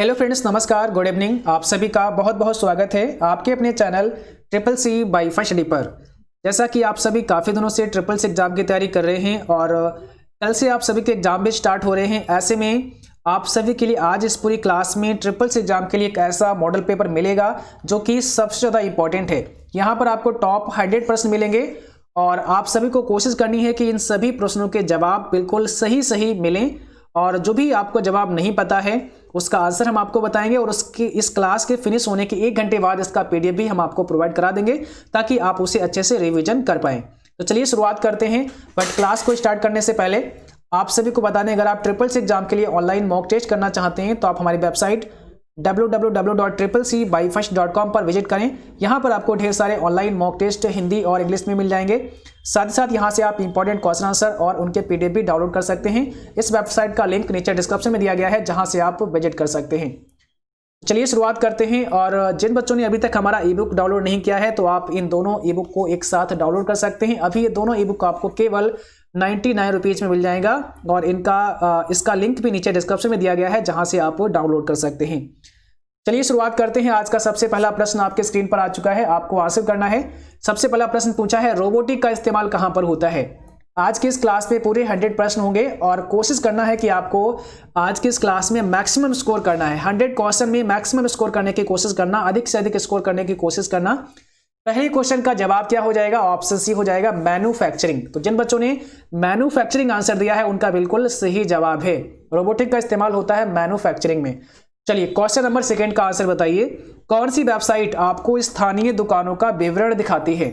Hello friends, नमस्कार, good evening. आप सभी का बहुत बहुत स्वागत है आपके अपने channel triple C by first D पर। जैसा कि आप सभी काफ़ी दिनों से ट्रिपल सी एग्ज़ाम की तैयारी कर रहे हैं और कल से आप सभी के एग्ज़ाम भी स्टार्ट हो रहे हैं। ऐसे में आप सभी के लिए आज इस पूरी क्लास में ट्रिपल सी एग्ज़ाम के लिए एक ऐसा मॉडल पेपर मिलेगा जो कि सबसे ज़्यादा इंपॉर्टेंट है। यहाँ पर आपको टॉप 100% मिलेंगे और आप सभी को कोशिश करनी है कि इन सभी प्रश्नों के जवाब बिल्कुल सही मिलें और जो भी आपको जवाब नहीं पता है उसका आंसर हम आपको बताएंगे और उसकी इस क्लास के फिनिश होने के 1 घंटे बाद इसका पीडीएफ भी हम आपको प्रोवाइड करा देंगे ताकि आप उसे अच्छे से रिवीजन कर पाएं। तो चलिए शुरुआत करते हैं। बट क्लास को स्टार्ट करने से पहले आप सभी को बता दें, अगर आप ट्रिपल सी एग्जाम के लिए ऑनलाइन मॉक टेस्ट करना चाहते हैं तो आप हमारी वेबसाइट www.triplec.com पर विजिट करें। यहाँ पर आपको ढेर सारे ऑनलाइन मॉक टेस्ट हिंदी और इंग्लिश में मिल जाएंगे। साथ ही साथ यहाँ से आप इंपॉर्टेंट क्वेश्चन आंसर और उनके पीडीएफ भी डाउनलोड कर सकते हैं। इस वेबसाइट का लिंक नीचे डिस्क्रिप्शन में दिया गया है जहाँ से आप विजिट कर सकते हैं। चलिए शुरुआत करते हैं। और जिन बच्चों ने अभी तक हमारा ई बुक डाउनलोड नहीं किया है तो आप इन दोनों ई बुक को एक साथ डाउनलोड कर सकते हैं। अभी ये दोनों ई बुक आपको केवल 99 रुपीज़ में मिल जाएगा और इसका लिंक भी नीचे डिस्क्रिप्शन में दिया गया है जहाँ से आप डाउनलोड कर सकते हैं। चलिए शुरुआत करते हैं। आज का सबसे पहला प्रश्न आपके स्क्रीन पर आ चुका है, आपको आंसर करना है। सबसे पहला प्रश्न पूछा है, रोबोटिक का इस्तेमाल कहां पर होता है। आज की इस क्लास में पूरे 100 प्रश्न होंगे और कोशिश करना है कि आपको आज की इस क्लास में मैक्सिमम स्कोर करना है। 100 क्वेश्चन में मैक्सिमम स्कोर करने की कोशिश करना, अधिक से अधिक स्कोर करने की कोशिश करना। पहले क्वेश्चन का जवाब क्या हो जाएगा? ऑप्शन सी हो जाएगा, मैन्युफैक्चरिंग। तो जिन बच्चों ने मैन्युफैक्चरिंग आंसर दिया है उनका बिल्कुल सही जवाब है, रोबोटिक का इस्तेमाल होता है मैन्युफैक्चरिंग में। चलिए क्वेश्चन नंबर 2 का आंसर बताइए। कौन सी वेबसाइट आपको स्थानीय दुकानों का विवरण दिखाती है?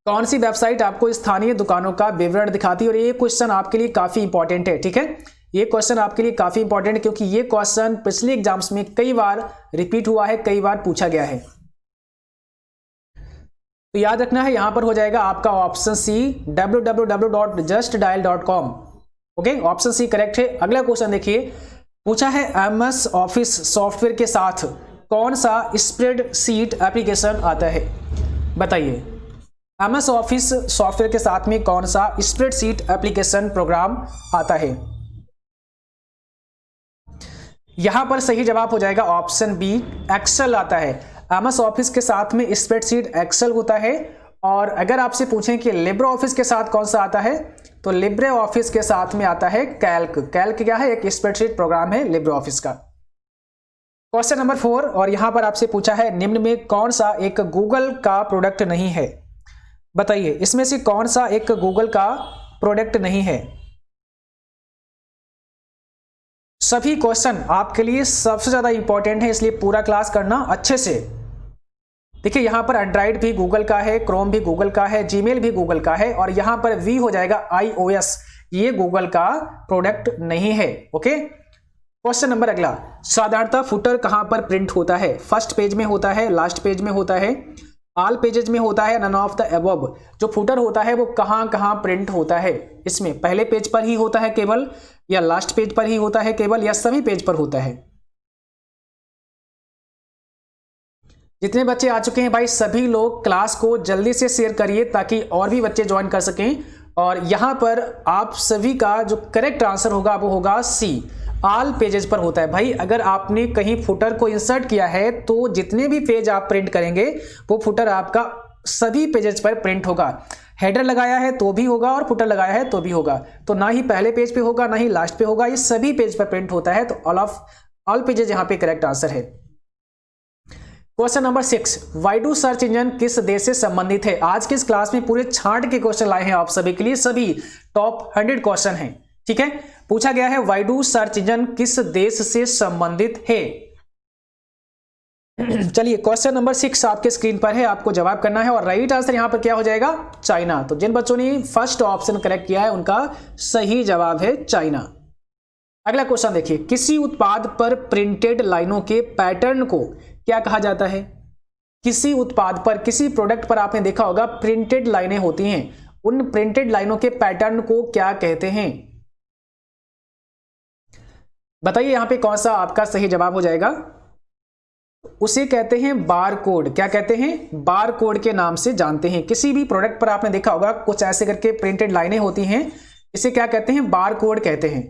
कौन सी वेबसाइट आपको स्थानीय दुकानों का विवरण दिखाती है? और ये क्वेश्चन आपके लिए काफी इंपॉर्टेंट है, ठीक है। ये क्वेश्चन आपके लिए काफी इंपॉर्टेंट है क्योंकि ये क्वेश्चन पिछले एग्जाम्स में कई बार रिपीट हुआ है, कई बार पूछा गया है। तो याद रखना है, यहां पर हो जाएगा आपका option C, www.justdial.com। Okay, option C correct है। अगला क्वेश्चन देखिए, पूछा है एमएस ऑफिस सॉफ्टवेयर के साथ कौन सा स्प्रेडशीट एप्लीकेशन आता है? बताइए, एमएस ऑफिस सॉफ्टवेयर के साथ में कौन सा स्प्रेडशीट एप्लीकेशन प्रोग्राम आता है? यहां पर सही जवाब हो जाएगा ऑप्शन बी, एक्सेल आता है। एमएस ऑफिस के साथ में स्प्रेडशीट एक्सेल होता है। और अगर आपसे पूछें कि लिब्रे ऑफिस के साथ कौन सा आता है तो लिब्रे ऑफिस के साथ में आता है कैल्क। कैल्क क्या है? एक स्प्रेडशीट प्रोग्राम है लिब्रे ऑफिस का। क्वेश्चन नंबर 4, और यहां पर आपसे पूछा है निम्न में कौन सा एक गूगल का प्रोडक्ट नहीं है? बताइए, इसमें से कौन सा एक गूगल का प्रोडक्ट नहीं है? सभी क्वेश्चन आपके लिए सबसे ज्यादा इंपॉर्टेंट है, इसलिए पूरा क्लास करना अच्छे से। देखिए, यहां पर एंड्रॉइड भी गूगल का है, क्रोम भी गूगल का है, जीमेल भी गूगल का है और यहां पर वी हो जाएगा iOS, ये गूगल का प्रोडक्ट नहीं है। ओके, क्वेश्चन नंबर अगला, साधारणतः फुटर कहां पर प्रिंट होता है? फर्स्ट पेज में होता है, लास्ट पेज में होता है, ऑल पेजेज में होता है, नन ऑफ द अबव। जो फुटर होता है वो कहां कहां प्रिंट होता है? इसमें पहले पेज पर ही होता है केवल, या लास्ट पेज पर ही होता है केवल, या सभी पेज पर होता है? जितने बच्चे आ चुके हैं भाई, सभी लोग क्लास को जल्दी से शेयर करिए ताकि और भी बच्चे ज्वाइन कर सकें। और यहां पर आप सभी का जो करेक्ट आंसर होगा वो होगा सी, ऑल पेजेस पर होता है। भाई, अगर आपने कहीं फुटर को इंसर्ट किया है तो जितने भी पेज आप प्रिंट करेंगे वो फुटर आपका सभी पेजेस पर प्रिंट होगा। हेडर लगाया है तो भी होगा और फुटर लगाया है तो भी होगा। तो ना ही पहले पेज पे होगा ना ही लास्ट पे होगा, ये सभी पेज पर प्रिंट होता है। तो ऑल पेजेस यहां पे करेक्ट आंसर है। क्वेश्चन नंबर 6, वाइडू सर्च इंजन किस देश से संबंधित है? आज की इस क्लास में पूरे छांट के क्वेश्चन लाए हैं आप सभी के लिए, सभी टॉप 100 क्वेश्चन हैं, ठीक है। पूछा गया है वाइडू सर्च इंजन किस देश से संबंधित है? चलिए, क्वेश्चन नंबर 6 आपके स्क्रीन पर है, आपको जवाब करना है और राइट आंसर यहां पर क्या हो जाएगा? चाइना। तो जिन बच्चों ने फर्स्ट ऑप्शन करेक्ट किया है उनका सही जवाब है चाइना। अगला क्वेश्चन देखिए, किसी उत्पाद पर प्रिंटेड लाइनों के पैटर्न को क्या कहा जाता है? किसी उत्पाद पर, किसी प्रोडक्ट पर आपने देखा होगा प्रिंटेड लाइनें होती हैं, उन प्रिंटेड लाइनों के पैटर्न को क्या कहते हैं? बताइए यहां पे कौन सा आपका सही जवाब हो जाएगा? उसे कहते हैं बार कोड। क्या कहते हैं? बार कोड के नाम से जानते हैं। किसी भी प्रोडक्ट पर आपने देखा होगा कुछ ऐसे करके प्रिंटेड लाइनें होती हैं, इसे क्या कहते हैं? बार कोड कहते हैं।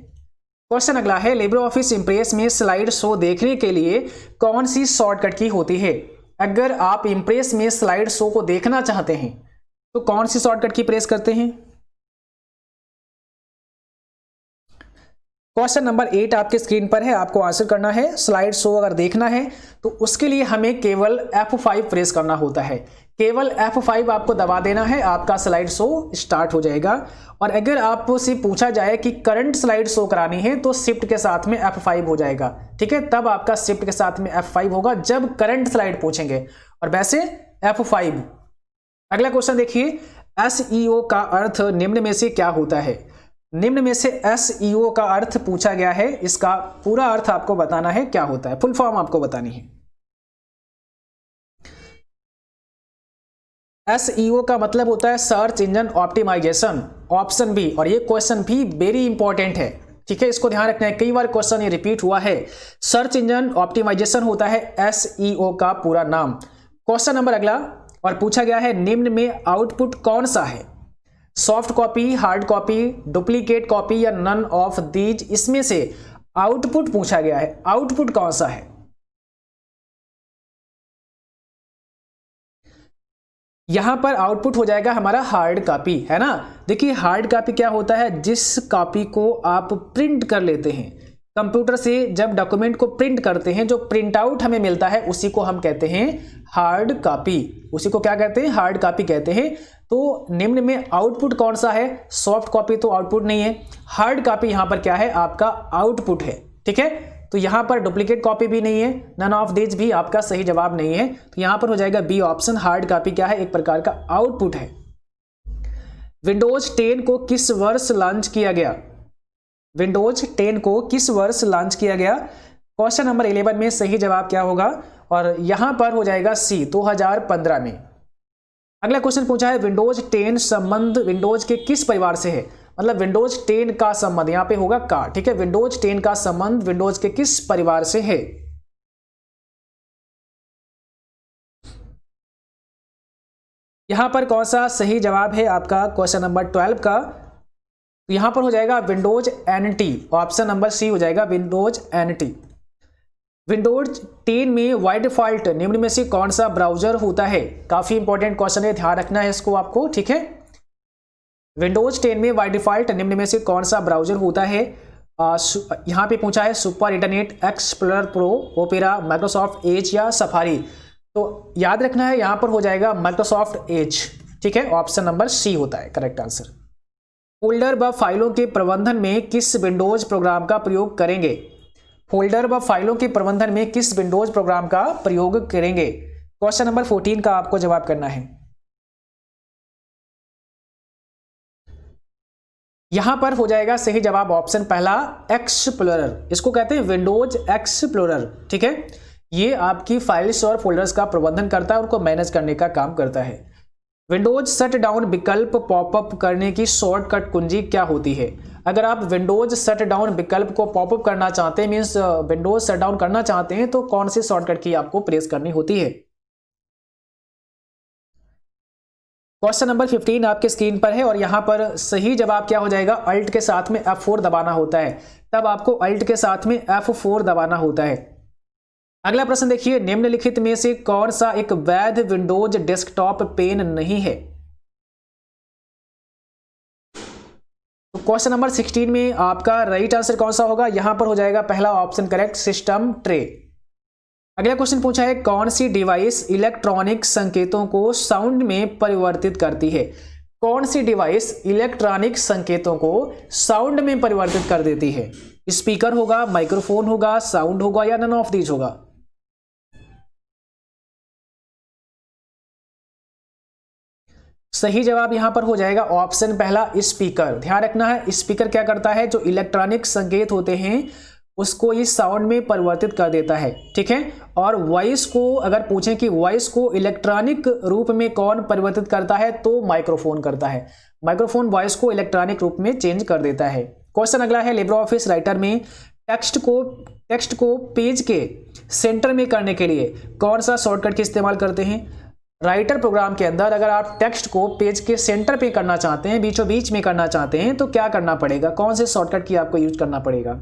क्वेश्चन अगला है, लिब्रे ऑफिस इंप्रेस में स्लाइड शो देखने के लिए कौन सी शॉर्टकट की होती है? अगर आप इंप्रेस में स्लाइड शो को देखना चाहते हैं तो कौन सी शॉर्टकट की प्रेस करते हैं? क्वेश्चन नंबर 8 आपके स्क्रीन पर है, आपको आंसर करना है। स्लाइड शो अगर देखना है तो उसके लिए हमें केवल F5 प्रेस करना होता है। केवल F5 आपको दबा देना है, आपका स्लाइड शो स्टार्ट हो जाएगा। और अगर आपसे पूछा जाए कि करंट स्लाइड शो करानी है तो शिफ्ट के साथ में F5 हो जाएगा, ठीक है। तब आपका शिफ्ट के साथ में F5 होगा जब करंट स्लाइड पूछेंगे, और वैसे F5। अगला क्वेश्चन देखिए, SEO का अर्थ निम्न में से क्या होता है? निम्न में से SEO का अर्थ पूछा गया है, इसका पूरा अर्थ आपको बताना है क्या होता है, फुल फॉर्म आपको बतानी है। SEO का मतलब होता है search engine optimisation, option B. और ये क्वेश्चन भी वेरी इंपॉर्टेंट है, ठीक है, इसको ध्यान रखना है, कई बार क्वेश्चन ये रिपीट हुआ है। सर्च इंजन ऑप्टिमाइजेशन होता है SEO का पूरा नाम। क्वेश्चन नंबर अगला, और पूछा गया है निम्न में आउटपुट कौन सा है? Soft copy, hard copy, duplicate copy या नन ऑफ दीज? इसमें से आउटपुट पूछा गया है, आउटपुट कौन सा है? यहां पर आउटपुट हो जाएगा हमारा हार्ड कॉपी, है ना। देखिए हार्ड कॉपी क्या होता है, जिस कॉपी को आप प्रिंट कर लेते हैं कंप्यूटर से, जब डॉक्यूमेंट को प्रिंट करते हैं, जो प्रिंट आउट हमें मिलता है उसी को हम कहते हैं हार्ड कॉपी। उसी को क्या कहते हैं? हार्ड कॉपी कहते हैं। तो निम्न में आउटपुट कौन सा है? सॉफ्ट कॉपी तो आउटपुट नहीं है, हार्ड कॉपी यहां पर क्या है? आपका आउटपुट है, ठीक है। तो यहां पर डुप्लीकेट कॉपी भी नहीं है, नन ऑफ दिस भी आपका सही जवाब नहीं है। तो यहां पर हो जाएगा बी ऑप्शन, हार्ड कॉपी क्या है? एक प्रकार का आउटपुट है। विंडोज 10 को किस वर्ष लॉन्च किया गया? विंडोज 10 को किस वर्ष लॉन्च किया गया? क्वेश्चन नंबर 11 में सही जवाब क्या होगा? और यहां पर हो जाएगा सी, 2015 में। अगला क्वेश्चन पूछा है विंडोज 10 संबंध विंडोज के किस परिवार से है? मतलब विंडोज 10 का संबंध यहां पे होगा का, ठीक है। विंडोज 10 का संबंध विंडोज के किस परिवार से है? यहां पर कौन सा सही जवाब है आपका क्वेश्चन नंबर 12 का? तो यहां पर हो जाएगा Windows NT, option number C हो जाएगा विंडोज NT। विंडोज 10 में बाय डिफॉल्ट निम्न में से कौन सा ब्राउजर होता है? काफी इंपॉर्टेंट क्वेश्चन है, ध्यान रखना है इसको आपको, ठीक है। विंडोज 10 में बाय डिफॉल्ट निम्न में से कौन सा ब्राउजर होता है? यहां पे पूछा है super internet explorer pro, opera, Microsoft Edge या सफारी। तो याद रखना है यहां पर हो जाएगा माइक्रोसॉफ्ट एज, ठीक है। ऑप्शन नंबर सी होता है करेक्ट आंसर। फोल्डर व फाइलों के प्रबंधन में किस विंडोज प्रोग्राम का प्रयोग करेंगे? फोल्डर व फाइलों के प्रबंधन में किस विंडोज प्रोग्राम का प्रयोग करेंगे? क्वेश्चन नंबर 14 का आपको जवाब करना है। यहां पर हो जाएगा सही जवाब ऑप्शन पहला, एक्सप्लोरर। इसको कहते हैं विंडोज एक्सप्लोरर, ठीक है। ये आपकी फाइल्स और फोल्डर्स का प्रबंधन करता है, उनको मैनेज करने का काम करता है। विंडोज शट डाउन विकल्प पॉपअप करने की शॉर्टकट कुंजी क्या होती है? अगर आप विंडोज शट डाउन विकल्प को पॉपअप करना चाहते हैं, मींस विंडोज शट डाउन करना चाहते हैं, तो कौन सी शॉर्टकट की आपको प्रेस करनी होती है? क्वेश्चन नंबर 15 आपके स्क्रीन पर है, और यहां पर सही जवाब क्या हो जाएगा? अल्ट के साथ में F4 दबाना होता है, तब आपको अल्ट के साथ में F4 दबाना होता है। अगला प्रश्न देखिए, निम्नलिखित में से कौन सा एक वैध विंडोज डेस्कटॉप पेन नहीं है? तो क्वेश्चन नंबर 16 में आपका राइट आंसर कौन सा होगा? यहां पर हो जाएगा पहला ऑप्शन करेक्ट, सिस्टम ट्रे। अगला क्वेश्चन पूछा है कौन सी डिवाइस इलेक्ट्रॉनिक संकेतों को साउंड में परिवर्तित करती है? कौन सी डिवाइस इलेक्ट्रॉनिक संकेतों को साउंड में परिवर्तित कर देती है? स्पीकर होगा, माइक्रोफोन होगा, साउंड होगा या नन ऑफ दीज होगा? सही जवाब यहां पर हो जाएगा ऑप्शन पहला, स्पीकर। ध्यान रखना है, स्पीकर क्या करता है? जो इलेक्ट्रॉनिक संकेत होते हैं उसको ये साउंड में परिवर्तित कर देता है, ठीक है। और वॉइस को अगर पूछें कि वॉइस को इलेक्ट्रॉनिक रूप में कौन परिवर्तित करता है, तो माइक्रोफोन करता है। माइक्रोफोन वॉइस को इलेक्ट्रॉनिक रूप में चेंज कर देता है। क्वेश्चन अगला है, लिब्रे ऑफिस राइटर में टेक्स्ट को पेज के सेंटर में करने के लिए कौन सा शॉर्टकट की इस्तेमाल करते हैं? राइटर प्रोग्राम के अंदर अगर आप टेक्स्ट को पेज के सेंटर पे करना चाहते हैं, बीचों बीच में करना चाहते हैं, तो क्या करना पड़ेगा? कौन से शॉर्टकट की आपको यूज करना पड़ेगा?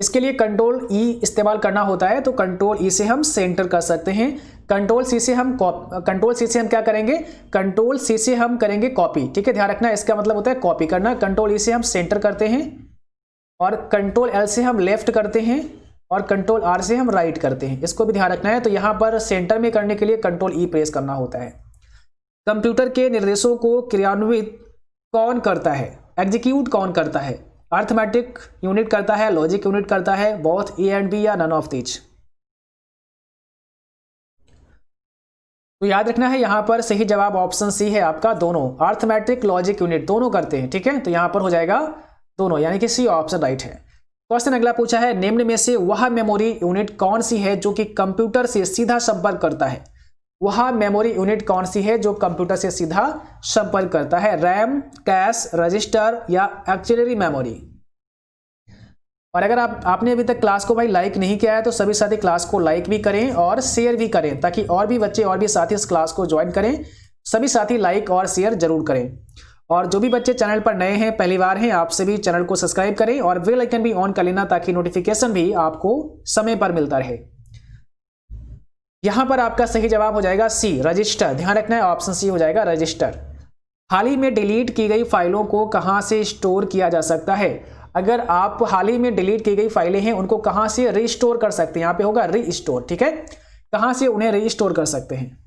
इसके लिए कंट्रोल ई इस्तेमाल करना होता है, तो कंट्रोल ई से हम सेंटर कर सकते हैं। कंट्रोल सी से हम क्या करेंगे, कंट्रोल सी से हम करेंगे कॉपी, ठीक है, ध्यान रखना इसका मतलब होता है कॉपी करना। कंट्रोल ई से हम सेंटर करते हैं और कंट्रोल एल से हम लेफ्ट करते हैं और कंट्रोल आर से हम राइट करते हैं, इसको भी ध्यान रखना है। तो यहाँ पर सेंटर में करने के लिए कंट्रोल ई प्रेस करना होता है। कंप्यूटर के निर्देशों को क्रियान्वित कौन करता है, एग्जीक्यूट कौन करता है, अर्थमेटिक यूनिट करता है, लॉजिक यूनिट करता है, बोथ ए एंड बी या नन ऑफ दीज। तो याद रखना है यहाँ पर सही जवाब ऑप्शन सी है आपका, दोनों, अर्थमेटिक लॉजिक यूनिट दोनों करते हैं, ठीक है, तो यहाँ पर हो जाएगा दोनों, यानी कि सी ऑप्शन राइट है। क्वेश्चन अगला पूछा है, निम्न में से वह मेमोरी यूनिट कौन सी है जो कि कंप्यूटर से सीधा संपर्क करता है। वह मेमोरी यूनिट कौन सी है जो कंप्यूटर से सीधा संपर्क करता है, रैम, कैश, रजिस्टर या ऑक्सिलरी मेमोरी। और अगर आपने अभी तक क्लास को भाई लाइक नहीं किया है तो सभी साथी क्लास को लाइक भी करें और शेयर भी करें, ताकि और भी बच्चे और भी साथी इस क्लास को ज्वाइन करें। सभी साथी लाइक और शेयर जरूर करें। और जो भी बच्चे चैनल पर नए हैं, पहली बार हैं, आप सभी चैनल को सब्सक्राइब करें और बेल आइकन भी ऑन कर लेना, ताकि नोटिफिकेशन भी आपको समय पर मिलता रहे। यहां पर आपका सही जवाब हो जाएगा सी, रजिस्टर, ध्यान रखना है ऑप्शन सी हो जाएगा रजिस्टर। हाल ही में डिलीट की गई फाइलों को कहां से स्टोर किया जा सकता है। अगर आप हाल ही में डिलीट की गई फाइलें हैं उनको कहां से रीस्टोर कर सकते हैं, यहां पे होगा रीस्टोर, ठीक है, कहां से उन्हें रीस्टोर कर सकते हैं।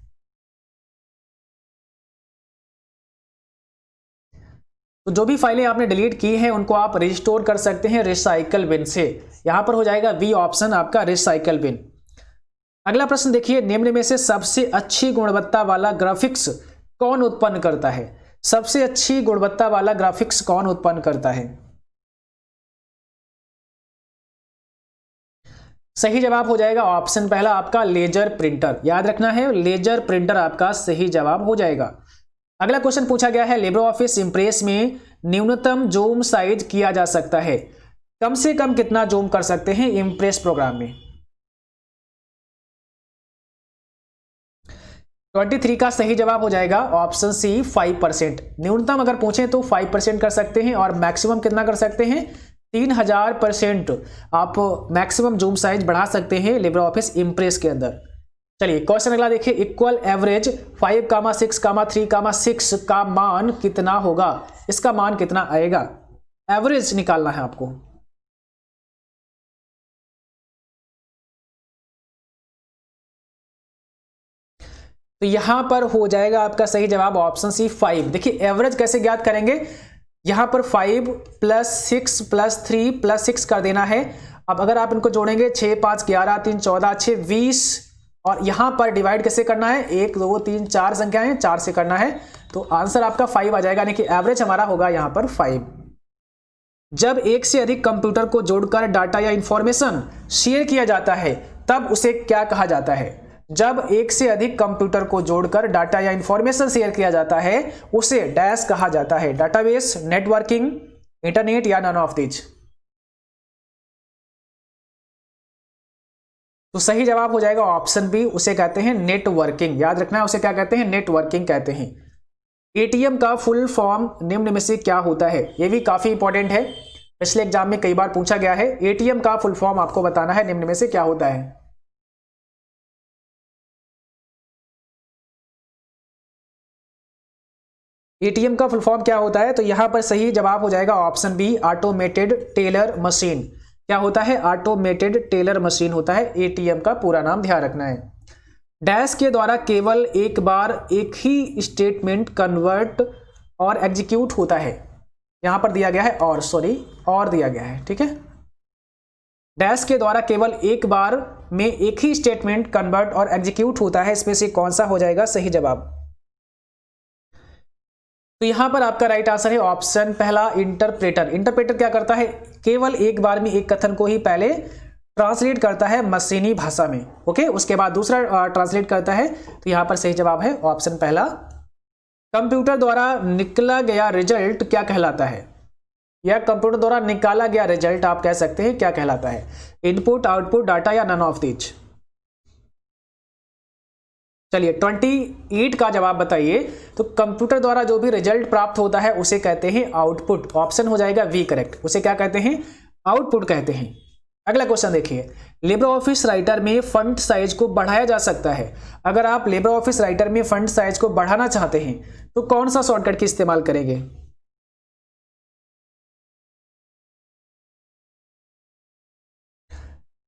तो जो भी फाइलें आपने डिलीट की हैं उनको आप रिस्टोर कर सकते हैं रिसाइकल बिन से, यहां पर हो जाएगा बी ऑप्शन आपका रिसाइकल बिन। अगला प्रश्न देखिए, निम्न में से सबसे अच्छी गुणवत्ता वाला ग्राफिक्स कौन उत्पन्न करता है। सबसे अच्छी गुणवत्ता वाला ग्राफिक्स कौन उत्पन्न करता है। सही जवाब हो जाएगा ऑप्शन पहला आपका लेजर प्रिंटर, याद रखना है लेजर प्रिंटर आपका सही जवाब हो जाएगा। अगला क्वेश्चन पूछा गया है, लिब्रे ऑफिस इंप्रेस में न्यूनतम जूम साइज किया जा सकता है, कम से कम कितना जूम कर सकते हैं इंप्रेस प्रोग्राम में। 23 का सही जवाब हो जाएगा ऑप्शन सी 5%। न्यूनतम अगर पूछें तो 5% कर सकते हैं और मैक्सिमम कितना कर सकते हैं 3000% आप मैक्सिमम जूम साइज बढ़ा सकते हैं लिब्रे ऑफिस इंप्रेस के अंदर। चलिए क्वेश्चन अगला देखिए, इक्वल एवरेज 5,6,3,6 का मान कितना होगा, इसका मान कितना आएगा, एवरेज निकालना है आपको। तो यहां पर हो जाएगा आपका सही जवाब ऑप्शन सी 5। देखिए एवरेज कैसे ज्ञात करेंगे, यहां पर 5 + 6 + 3 + 6 कर देना है। अब अगर आप इनको जोड़ेंगे 6 5 11 3 14 6 20 और यहां पर डिवाइड कैसे करना है 1 2 3 4 संख्याएं 4 से करना है, तो आंसर आपका 5 आ जाएगा, यानी कि एवरेज हमारा होगा यहां पर 5। जब एक से अधिक कंप्यूटर को जोड़कर डाटा या इंफॉर्मेशन शेयर किया जाता है तब उसे क्या कहा जाता है। जब एक से अधिक कंप्यूटर को जोड़कर डाटा या इंफॉर्मेशन शेयर किया जाता है उसे डैश कहा जाता है, डाटाबेस, नेटवर्किंग, इंटरनेट या नन ऑफ दीज। तो सही जवाब हो जाएगा ऑप्शन बी, उसे कहते हैं नेटवर्किंग, याद रखना है उसे क्या कहते हैं नेटवर्किंग कहते हैं। एटीएम का फुल फॉर्म निम्न में से क्या होता है, यह भी काफी इंपॉर्टेंट है, पिछले एग्जाम में कई बार पूछा गया है। एटीएम का फुल फॉर्म आपको बताना है निम्न में से क्या होता है। एटीएम का फुल फॉर्म क्या होता है, तो यहां पर सही जवाब हो जाएगा option B, automated teller machine. क्या होता है, ऑटोमेटेड टेलर मशीन होता है एटीएम का पूरा नाम, ध्यान रखना है। डैश के द्वारा केवल एक बार एक ही स्टेटमेंट कन्वर्ट और एग्जीक्यूट होता है, यहां पर दिया गया है और दिया गया है, ठीक है। डैश के द्वारा केवल एक बार में एक ही स्टेटमेंट कन्वर्ट और एग्जीक्यूट होता है, इसमें से कौन सा हो जाएगा सही जवाब। तो यहां पर आपका राइट आंसर है ऑप्शन पहला, इंटरप्रेटर। इंटरप्रेटर क्या करता है, केवल एक बार में एक कथन को ही पहले ट्रांसलेट करता है मशीनी भाषा में, ओके, उसके बाद दूसरा ट्रांसलेट करता है। तो यहां पर सही जवाब है ऑप्शन पहला। कंप्यूटर द्वारा निकला गया रिजल्ट क्या कहलाता है, या कंप्यूटर द्वारा निकाला गया रिजल्ट आप कह सकते हैं क्या कहलाता है, इनपुट, आउटपुट, डाटा या नन ऑफ दीज। चलिए 28 का जवाब बताइए। तो कंप्यूटर द्वारा जो भी रिजल्ट प्राप्त होता है उसे कहते हैं आउटपुट, ऑप्शन हो जाएगा वी करेक्ट, उसे क्या कहते हैं आउटपुट कहते हैं। अगला क्वेश्चन देखिए, लिब्रे ऑफिस राइटर में फंट साइज को बढ़ाया जा सकता है। अगर आप लिब्रे ऑफिस राइटर में फंट साइज को बढ़ाना चाहते हैं तो कौन सा शॉर्टकट की इस्तेमाल करेंगे?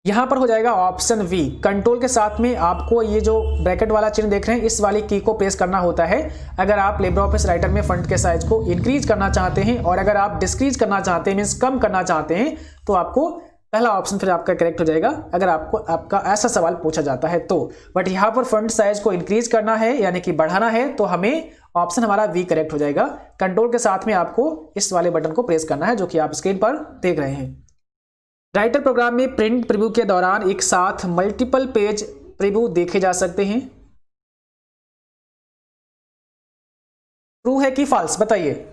यहां पर हो जाएगा ऑप्शन वी, कंट्रोल के साथ में आपको ये जो ब्रैकेट वाला चिन्ह देख रहे हैं इस वाली की को प्रेस करना होता है अगर आप लिब्रे ऑफिस राइटर में फंट के साइज को इंक्रीज करना चाहते हैं, और अगर आप डिक्रीज करना चाहते हैं मीन्स कम करना चाहते हैं तो आपको पहला ऑप्शन फिर आपका करेक्ट हो जाएगा अगर आपको आपका ऐसा सवाल पूछा जाता है तो। बट यहाँ पर फंट साइज को इंक्रीज करना है यानी कि बढ़ाना है तो हमें ऑप्शन हमारा वी करेक्ट हो जाएगा। कंट्रोल के साथ में आपको इस वाले बटन को प्रेस करना है जो कि आप स्क्रीन पर देख रहे हैं। राइटर प्रोग्राम में प्रिंट प्रीव्यू के दौरान एक साथ मल्टीपल पेज प्रीव्यू देखे जा सकते हैं। ट्रू है कि फॉल्स बताइए।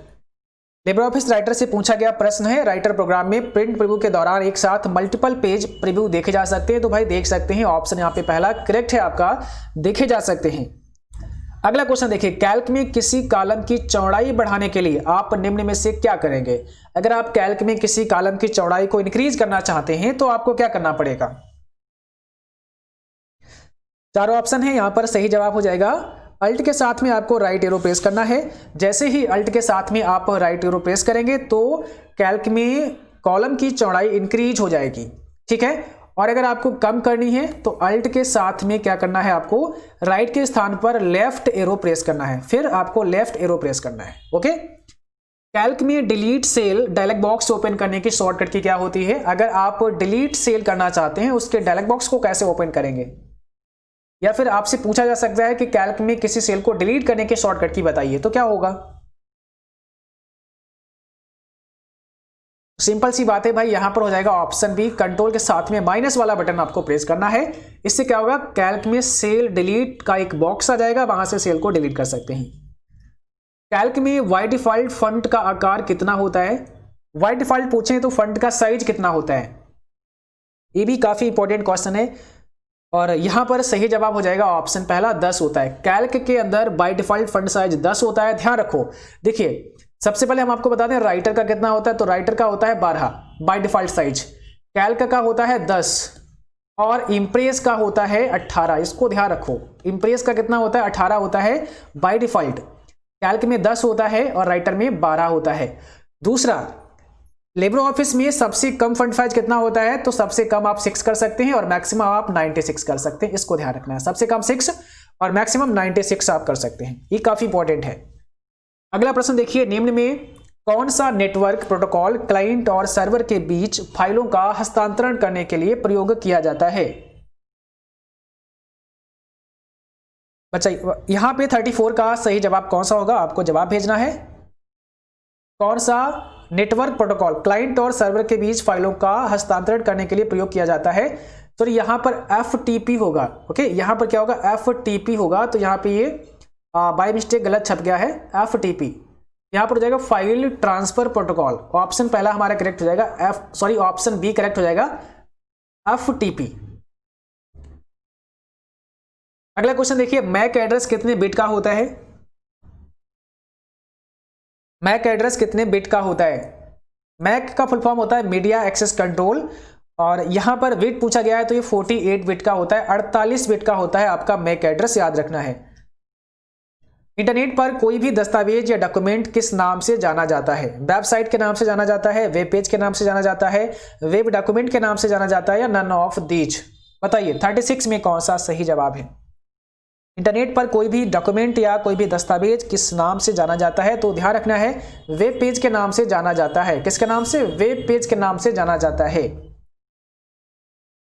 लिब्रे ऑफिस राइटर से पूछा गया प्रश्न है, राइटर प्रोग्राम में प्रिंट प्रीव्यू के दौरान एक साथ मल्टीपल पेज प्रीव्यू देखे जा सकते हैं। तो भाई देख सकते हैं, ऑप्शन यहाँ पे पहला करेक्ट है आपका, देखे जा सकते हैं। अगला क्वेश्चन देखिए, कैल्क में किसी कॉलम की चौड़ाई बढ़ाने के लिए आप निम्न में से क्या करेंगे? अगर आप कैल्क में किसी कॉलम की चौड़ाई को इंक्रीज करना चाहते हैं तो आपको क्या करना पड़ेगा? चारों ऑप्शन है, यहां पर सही जवाब हो जाएगा अल्ट के साथ में आपको राइट एरो प्रेस करना है। जैसे ही अल्ट के साथ में आप राइट एरो प्रेस करेंगे तो कैल्क में कॉलम की चौड़ाई इंक्रीज हो जाएगी, ठीक है। और अगर आपको कम करनी है तो अल्ट के साथ में क्या करना है, आपको राइट के स्थान पर लेफ्ट एरो प्रेस करना है, फिर आपको लेफ्ट एरो प्रेस करना है, ओके। कैल्क में delete cell dialog box open करने की शॉर्टकट की क्या होती है? अगर आप डिलीट सेल करना चाहते हैं उसके डायलॉग बॉक्स को कैसे ओपन करेंगे? या फिर आपसे पूछा जा सकता है कि कैल्क में किसी सेल को डिलीट करने की शॉर्टकट की बताइए, तो क्या होगा? सिंपल सी बात है भाई, यहां पर हो जाएगा ऑप्शन बी, कंट्रोल के साथ में माइनस वाला बटन आपको प्रेस करना है। इससे क्या होगा, कैल्क में सेल डिलीट का एक बॉक्स आ जाएगा, वहां से सेल को डिलीट कर सकते हैं। कैल्क में बाय डिफॉल्ट फंट का आकार कितना होता है? बाय डिफॉल्ट पूछें तो फंट का साइज कितना होता है? ये भी काफी इंपॉर्टेंट क्वेश्चन है और यहां पर सही जवाब हो जाएगा ऑप्शन पहला 10 होता है। कैल्क के अंदर बाय डिफॉल्ट फंट साइज 10 होता है। ध्यान रखो, देखिए सबसे पहले हम आपको बता दें राइटर का कितना होता है, तो राइटर का होता है 12 बाय डिफॉल्ट साइज, कैल्क का होता है 10 और इम्प्रेस का होता है 18। इसको ध्यान रखो, इम्प्रेस का कितना होता है, 18 होता है बाय डिफॉल्ट। कैल्क में 10 होता है और राइटर में 12 होता है। दूसरा, लिब्रे ऑफिस में सबसे कम फंट साइज कितना होता है, तो सबसे कम आप 6 कर सकते हैं और मैक्सिमम आप 96 कर सकते हैं। इसको ध्यान रखना है, सबसे कम 6 और मैक्सिमम 96 आप कर सकते हैं, ये काफी इंपॉर्टेंट है। अगला प्रश्न देखिए, निम्न में कौन सा नेटवर्क प्रोटोकॉल क्लाइंट और सर्वर के बीच फाइलों का हस्तांतरण करने के लिए प्रयोग किया जाता है? बच्चा यहां पे 34 का सही जवाब कौन सा होगा, आपको जवाब भेजना है। कौन सा नेटवर्क प्रोटोकॉल क्लाइंट और सर्वर के बीच फाइलों का हस्तांतरण करने के लिए प्रयोग किया जाता है? तो यहां पर FTP होगा, ओके। यहां पर क्या होगा, FTP होगा। तो यहां पे ये बाय मिस्टेक गलत छप गया है, FTP यहां पर हो जाएगा फाइल ट्रांसफर प्रोटोकॉल। ऑप्शन पहला हमारा करेक्ट हो जाएगा, ऑप्शन बी करेक्ट हो जाएगा, FTP। अगला क्वेश्चन देखिए, मैक एड्रेस कितने बिट का होता है? मैक एड्रेस कितने बिट का होता है? मैक का फुल फॉर्म होता है मीडिया एक्सेस कंट्रोल, और यहां पर बिट पूछा गया है तो ये 48 बिट का होता है, 48 बिट का होता है आपका मैक एड्रेस, याद रखना है। इंटरनेट पर कोई भी दस्तावेज या डॉक्यूमेंट किस नाम से जाना जाता है? वेबसाइट के नाम से जाना जाता है, वेब पेज के नाम से जाना जाता है, वेब डॉक्यूमेंट के नाम से जाना जाता है, या नन ऑफ दीज? बताइए 36 में कौन सा सही जवाब है? इंटरनेट पर कोई भी डॉक्यूमेंट या कोई भी दस्तावेज किस नाम से जाना जाता है? तो ध्यान रखना है, वेब पेज के नाम से जाना जाता है। किसके नाम से? वेब पेज के नाम से जाना जाता है।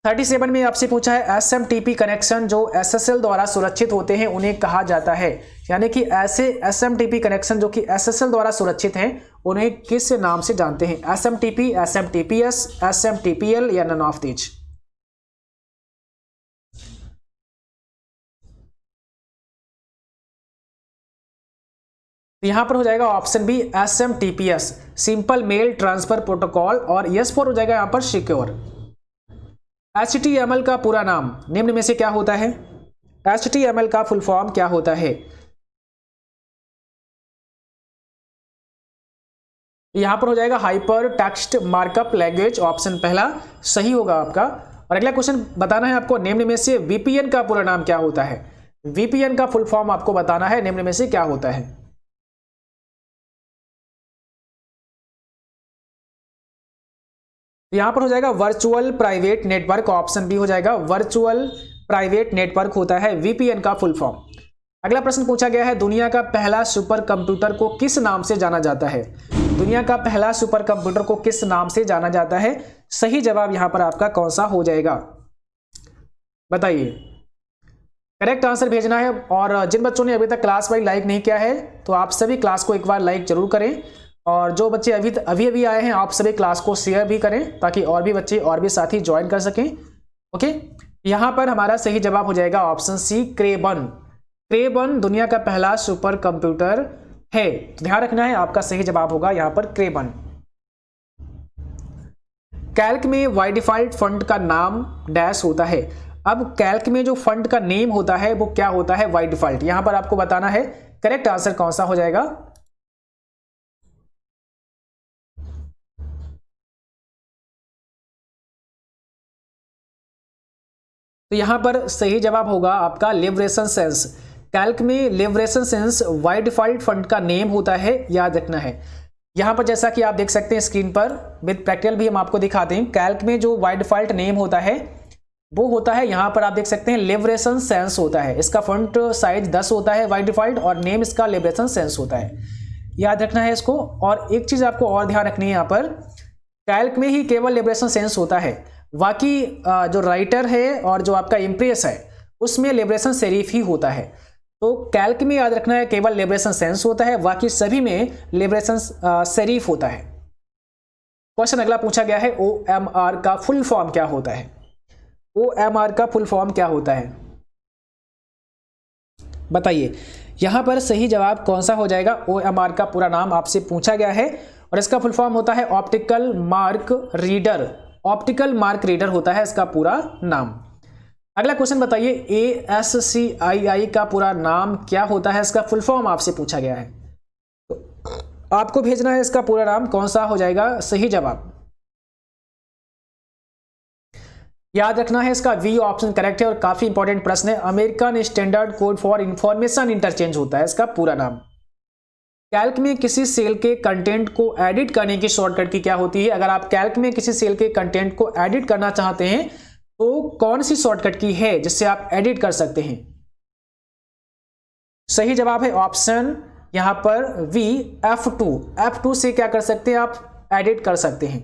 37 में आपसे पूछा है, SMTP कनेक्शन जो SSL द्वारा सुरक्षित होते हैं उन्हें कहा जाता है? यानी कि ऐसे SMTP कनेक्शन जो कि SSL द्वारा सुरक्षित हैं उन्हें किस नाम से जानते हैं? SMTP, SMTPS, SMTPL या नन ऑफ दीज? यहां पर हो जाएगा option B, SMTPS simple mail transfer protocol, और S4 हो जाएगा यहां पर सिक्योर। HTML का पूरा नाम निम्न में से क्या होता है? HTML का फुल फॉर्म क्या होता है? यहां पर हो जाएगा hyper text markup language, option पहला सही होगा आपका। और अगला क्वेश्चन बताना है आपको, निम्न में से वीपीएन का पूरा नाम क्या होता है? वीपीएन का फुल फॉर्म आपको बताना है, निम्न में से क्या होता है? यहां पर हो जाएगा virtual private network, option B हो जाएगा, वर्चुअल प्राइवेट नेटवर्क होता है वीपीएन का फुल फॉर्म। अगला प्रश्न पूछा गया है, दुनिया का पहला सुपर कंप्यूटर को किस नाम से जाना जाता है? दुनिया का पहला सुपर कंप्यूटर को किस नाम से जाना जाता है? सही जवाब यहां पर आपका कौन सा हो जाएगा, बताइए। करेक्ट आंसर भेजना है। और जिन बच्चों ने अभी तक क्लास वाइज लाइक नहीं किया है तो आप सभी क्लास को एक बार लाइक जरूर करें, और जो बच्चे अभी आए हैं आप सभी क्लास को शेयर भी करें ताकि और भी बच्चे और भी साथी ज्वाइन कर सकें। ओके, यहां पर हमारा सही जवाब हो जाएगा ऑप्शन सी, क्रेबन। क्रेबन दुनिया का पहला सुपर कंप्यूटर है, तो ध्यान रखना है, आपका सही जवाब होगा यहां पर क्रेबन। कैल्क में बाय डिफॉल्ट फंड का नाम डैश होता है। अब कैल्क में जो फंड का नेम होता है वो क्या होता है बाय डिफॉल्ट, यहां पर आपको बताना है। करेक्ट आंसर कौन सा हो जाएगा? तो यहां पर सही जवाब होगा आपका लिबरेशन सेंस। कैल्क में liberation sense by default fund का नेम होता है, याद रखना है। यहां पर जैसा कि आप देख सकते हैं स्क्रीन पर, विद प्रैक्टिकल भी हम आपको दिखाते हैं। कैल्क में जो बाय डिफॉल्ट नेम होता है वो होता है, यहां पर आप देख सकते हैं लिबरेशन सेंस होता है। इसका फॉन्ट साइज 10 होता है बाय डिफॉल्ट, और नेम इसका लिबरेशन सेंस होता है, याद रखना है इसको। और एक चीज आपको और ध्यान रखनी है, यहां पर कैल्क में ही केवल लिबरेशन सेंस होता है, बाकी जो राइटर है और जो आपका इम्प्रेस है उसमें लिबरेशन सेरिफ ही होता है। तो कैल्क में याद रखना है केवल लिबरेशन सेंस होता है, बाकी सभी में लिबरेशन सेरिफ होता है। क्वेश्चन अगला पूछा गया है, OMR का फुल फॉर्म क्या होता है? OMR का फुल फॉर्म क्या होता है, बताइए। यहां पर सही जवाब कौन सा हो जाएगा? OMR का पूरा नाम आपसे पूछा गया है और इसका फुल फॉर्म होता है optical mark reader. Optical mark reader होता है इसका पूरा नाम। अगला क्वेश्चन बताइए, ASCII का पूरा नाम क्या होता है? इसका फुल फॉर्म आपसे पूछा गया है, तो आपको भेजना है इसका पूरा नाम कौन सा हो जाएगा सही जवाब। याद रखना है इसका V ऑप्शन करेक्ट है और काफी इंपॉर्टेंट प्रश्न है। American standard code for information interchange होता है इसका पूरा नाम। कैल्क में किसी सेल के कंटेंट को एडिट करने की शॉर्टकट की क्या होती है? अगर आप कैल्क में किसी सेल के कंटेंट को एडिट करना चाहते हैं तो कौन सी शॉर्टकट की है जिससे आप एडिट कर सकते हैं? सही जवाब है ऑप्शन यहां पर V, F2। F2 से क्या कर सकते हैं आप? एडिट कर सकते हैं।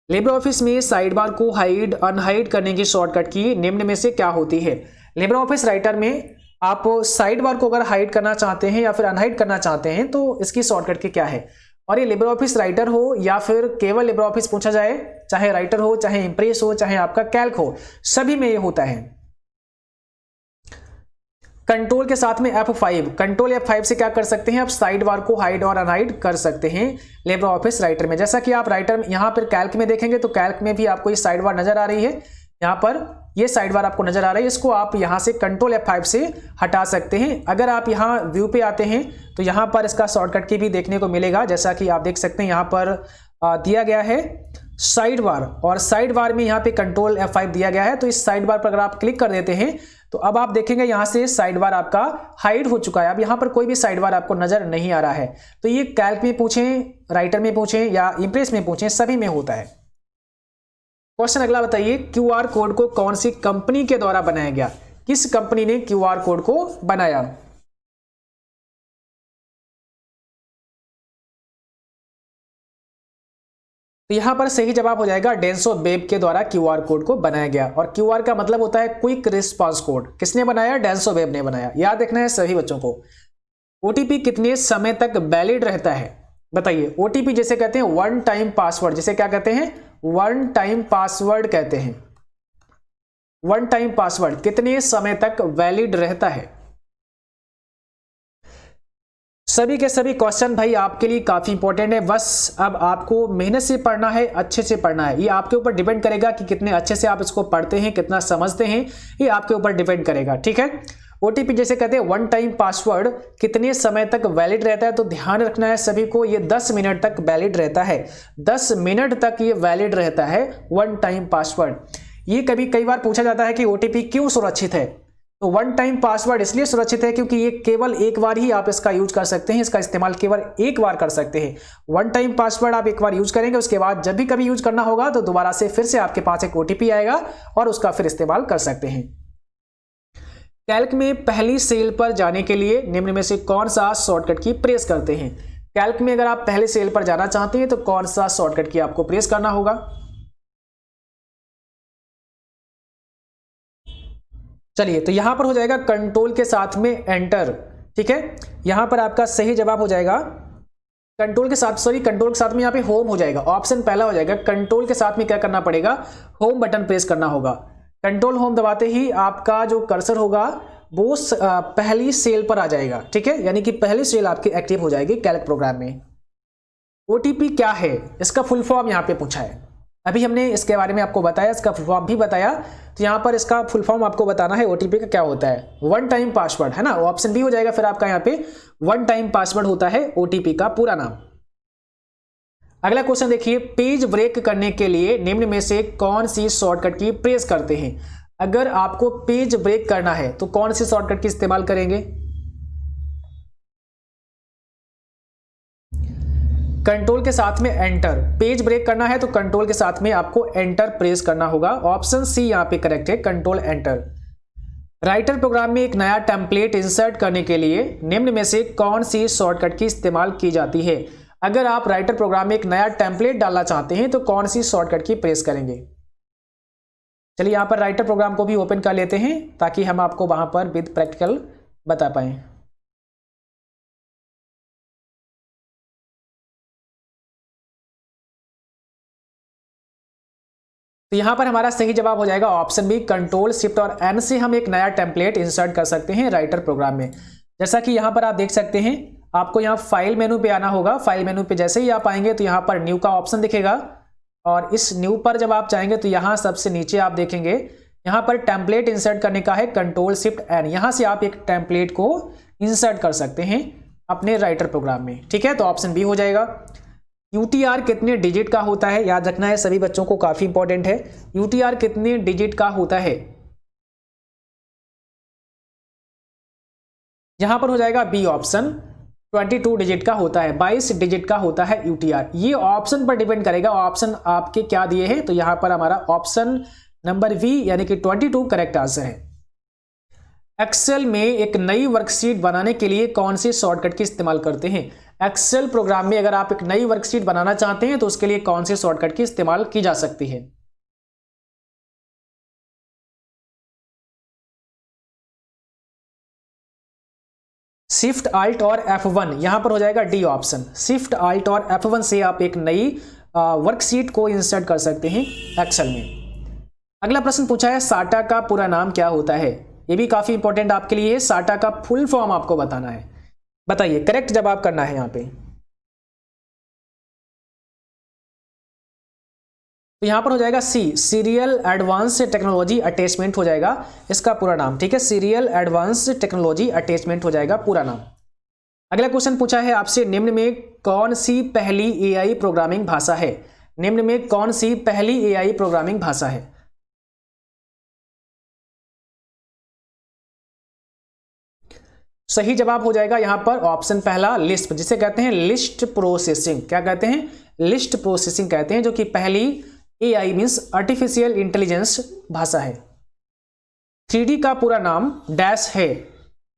लिब्रे ऑफिस में साइड बार को हाइड अनहाइड करने की शॉर्टकट की निम्न में से क्या होती है? लिब्रे ऑफिस राइटर में आप साइड बार को अगर हाइड करना चाहते हैं या फिर अनहाइड करना चाहते हैं तो इसकी शॉर्टकट की क्या है? और ये लिब्रे ऑफिस राइटर हो या फिर केवल लिब्रे ऑफिस पूछा जाए, चाहे राइटर हो, चाहे इंप्रेस हो, चाहे आपका कैल्क हो, सभी में ये होता है। कंट्रोल के साथ में F5, कंट्रोल F5 से क्या कर सकते हैं? आप साइड बार को हाइड और अनहाइड कर सकते हैं लिब्रे ऑफिस राइटर में। जैसा कि आप राइटर में यहां पर कैल्क में देखेंगे तो कैल्क में भी आपको ये साइड बार नजर आ रही है, यहां पर ये साइड बार आपको नजर आ रही है, इसको आप यहां से कंट्रोल F5 से हटा सकते हैं। अगर आप यहां व्यू पे आते हैं तो यहां पर इसका शॉर्टकट की भी देखने को मिलेगा, जैसा कि आप देख सकते हैं यहां पर दिया गया है साइड बार, और साइड बार में यहां पे कंट्रोल F5 दिया गया है। तो इस साइड बार पर अगर आप क्लिक कर देते हैं तो अब आप देखेंगे यहां से साइड बार आपका हाइड हो चुका है। अब यहां पर कोई भी साइड बार आपको नजर नहीं आ रहा है। तो ये कैल्क में पूछें, राइटर में पूछें या इंप्रेस में पूछें, सभी में होता है। क्वेश्चन अगला बताइए, QR कोड को कौन सी कंपनी के द्वारा बनाया गया? किस कंपनी ने QR कोड को बनाया? तो यहां पर सही जवाब हो जाएगा डेंसो वेब के द्वारा QR कोड को बनाया गया। और QR का मतलब होता है क्विक रिस्पांस कोड। किसने बनाया? डेंसो वेब ने बनाया। याद रखना है सभी बच्चों को। OTP कितने समय तक वैलिड रहता है? बताइए। OTP जिसे कहते हैं वन टाइम पासवर्ड, जिसे क्या कहते हैं? वन टाइम पासवर्ड कहते हैं। वन टाइम पासवर्ड कितने समय तक वैलिड रहता है? सभी के सभी क्वेश्चन भाई आपके लिए काफी इंपॉर्टेंट है। बस अब आपको मेहनत से पढ़ना है, अच्छे से पढ़ना है। ये आपके ऊपर डिपेंड करेगा कि कितने अच्छे से आप इसको पढ़ते हैं, कितना समझते हैं, ये आपके ऊपर डिपेंड करेगा। ठीक है, ओटीपी जैसे कहते हैं वन टाइम पासवर्ड कितने समय तक वैलिड रहता है, तो ध्यान रखना है सभी को, ये 10 मिनट तक वैलिड रहता है। 10 मिनट तक ये वैलिड रहता है वन टाइम पासवर्ड। ये कई बार पूछा जाता है कि ओटीपी क्यों सुरक्षित है, तो वन टाइम पासवर्ड इसलिए सुरक्षित है क्योंकि ये केवल एक बार ही आप इसका यूज कर सकते हैं, इसका इस्तेमाल केवल एक बार कर सकते हैं। वन टाइम पासवर्ड आप एक बार यूज करेंगे, उसके बाद जब भी कभी यूज करना होगा तो दोबारा से फिर से आपके पास एक ओटीपी आएगा और उसका फिर इस्तेमाल कर सकते हैं। कैल्क में पहली सेल पर जाने के लिए निम्न में से कौन सा शॉर्टकट की प्रेस करते हैं। कैल्क में अगर आप पहले सेल पर जाना चाहते हैं तो कौन सा शॉर्टकट की आपको प्रेस करना होगा। चलिए, तो यहां पर हो जाएगा कंट्रोल के साथ में एंटर। ठीक है, यहां पर आपका सही जवाब हो जाएगा कंट्रोल के साथ में यहां पे होम हो जाएगा, ऑप्शन पहला हो जाएगा। कंट्रोल के साथ में क्या करना पड़ेगा, होम बटन प्रेस करना होगा। कंट्रोल होम दबाते ही आपका जो कर्सर होगा वो पहली सेल पर आ जाएगा। ठीक है, यानी कि पहली सेल आपकी एक्टिव हो जाएगी कैल्क प्रोग्राम में। ओटीपी क्या है, इसका फुल फॉर्म यहां पे पूछा है, अभी हमने इसके बारे में आपको बताया, इसका फुल फॉर्म भी बताया, तो यहाँ पर इसका फुल फॉर्म आपको बताना है ओटीपी का क्या होता है। वन टाइम पासवर्ड है ना, ऑप्शन बी हो जाएगा फिर आपका यहाँ पे। वन टाइम पासवर्ड होता है ओटीपी का पूरा नाम। अगला क्वेश्चन देखिए, पेज ब्रेक करने के लिए निम्न में से कौन सी शॉर्टकट की प्रेस करते हैं। अगर आपको पेज ब्रेक करना है तो कौन सी शॉर्टकट की इस्तेमाल करेंगे। कंट्रोल के साथ में एंटर, पेज ब्रेक करना है तो कंट्रोल के साथ में आपको एंटर प्रेस करना होगा। ऑप्शन सी यहां पे करेक्ट है, कंट्रोल एंटर। राइटर प्रोग्राम में एक नया टेम्पलेट इंसर्ट करने के लिए निम्न में से कौन सी शॉर्टकट की इस्तेमाल की जाती है। अगर आप राइटर प्रोग्राम में एक नया टेम्पलेट डालना चाहते हैं तो कौन सी शॉर्टकट की प्रेस करेंगे। चलिए, यहां पर राइटर प्रोग्राम को भी ओपन कर लेते हैं ताकि हम आपको वहां पर विद प्रैक्टिकल बता पाए। तो यहां पर हमारा सही जवाब हो जाएगा ऑप्शन बी, कंट्रोल शिफ्ट और एन से हम एक नया टेम्पलेट इंसर्ट कर सकते हैं राइटर प्रोग्राम में। जैसा कि यहां पर आप देख सकते हैं, आपको यहां फाइल मेनू पे आना होगा। फाइल मेनू पे जैसे ही आप आएंगे तो यहां पर न्यू का ऑप्शन दिखेगा और इस न्यू पर जब आप जाएंगे तो यहां सबसे नीचे आप देखेंगे यहां पर टेम्पलेट इंसर्ट करने का है, कंट्रोल शिफ्ट एन। यहां से आप एक टेम्पलेट को इंसर्ट कर सकते हैं अपने राइटर प्रोग्राम में। ठीक है, तो ऑप्शन बी हो जाएगा। यूटीआर कितने डिजिट का होता है, याद रखना है सभी बच्चों को, काफी इंपॉर्टेंट है। यूटीआर कितने डिजिट का होता है। यहां पर हो जाएगा बी ऑप्शन, 22 डिजिट का होता है, 22 डिजिट का होता है यूटीआर। ये ऑप्शन पर डिपेंड करेगा, ऑप्शन आपके क्या दिए हैं, तो यहां पर हमारा ऑप्शन नंबर वी यानी कि 22 करेक्ट आंसर है। एक्सेल में एक नई वर्कशीट बनाने के लिए कौन सी शॉर्टकट की इस्तेमाल करते हैं। एक्सेल प्रोग्राम में अगर आप एक नई वर्कशीट बनाना चाहते हैं तो उसके लिए कौन सी शॉर्टकट की इस्तेमाल की जा सकती है। शिफ्ट आल्ट और F1, यहां पर हो जाएगा डी ऑप्शन। शिफ्ट आल्ट और F1 से आप एक नई वर्कशीट को इंसर्ट कर सकते हैं एक्सेल में। अगला प्रश्न पूछा है, साटा का पूरा नाम क्या होता है। यह भी काफी इंपॉर्टेंट आपके लिए, साटा का फुल फॉर्म आपको बताना है। बताइए, करेक्ट जवाब करना है यहां पे। तो यहां पर हो जाएगा सी, सीरियल एडवांस टेक्नोलॉजी अटैचमेंट हो जाएगा इसका पूरा नाम। ठीक है, सीरियल एडवांस टेक्नोलॉजी अटैचमेंट हो जाएगा पूरा नाम। अगला क्वेश्चन पूछा है आपसे, निम्न में कौन सी पहली एआई प्रोग्रामिंग भाषा है। निम्न में कौन सी पहली एआई प्रोग्रामिंग भाषा है। सही जवाब हो जाएगा यहां पर ऑप्शन पहला, लिस्प, जिसे कहते हैं लिस्ट प्रोसेसिंग। क्या कहते हैं, लिस्ट प्रोसेसिंग कहते हैं, जो कि पहली एआई मींस आर्टिफिशियल इंटेलिजेंस भाषा है। 3D का पूरा नाम डैश है,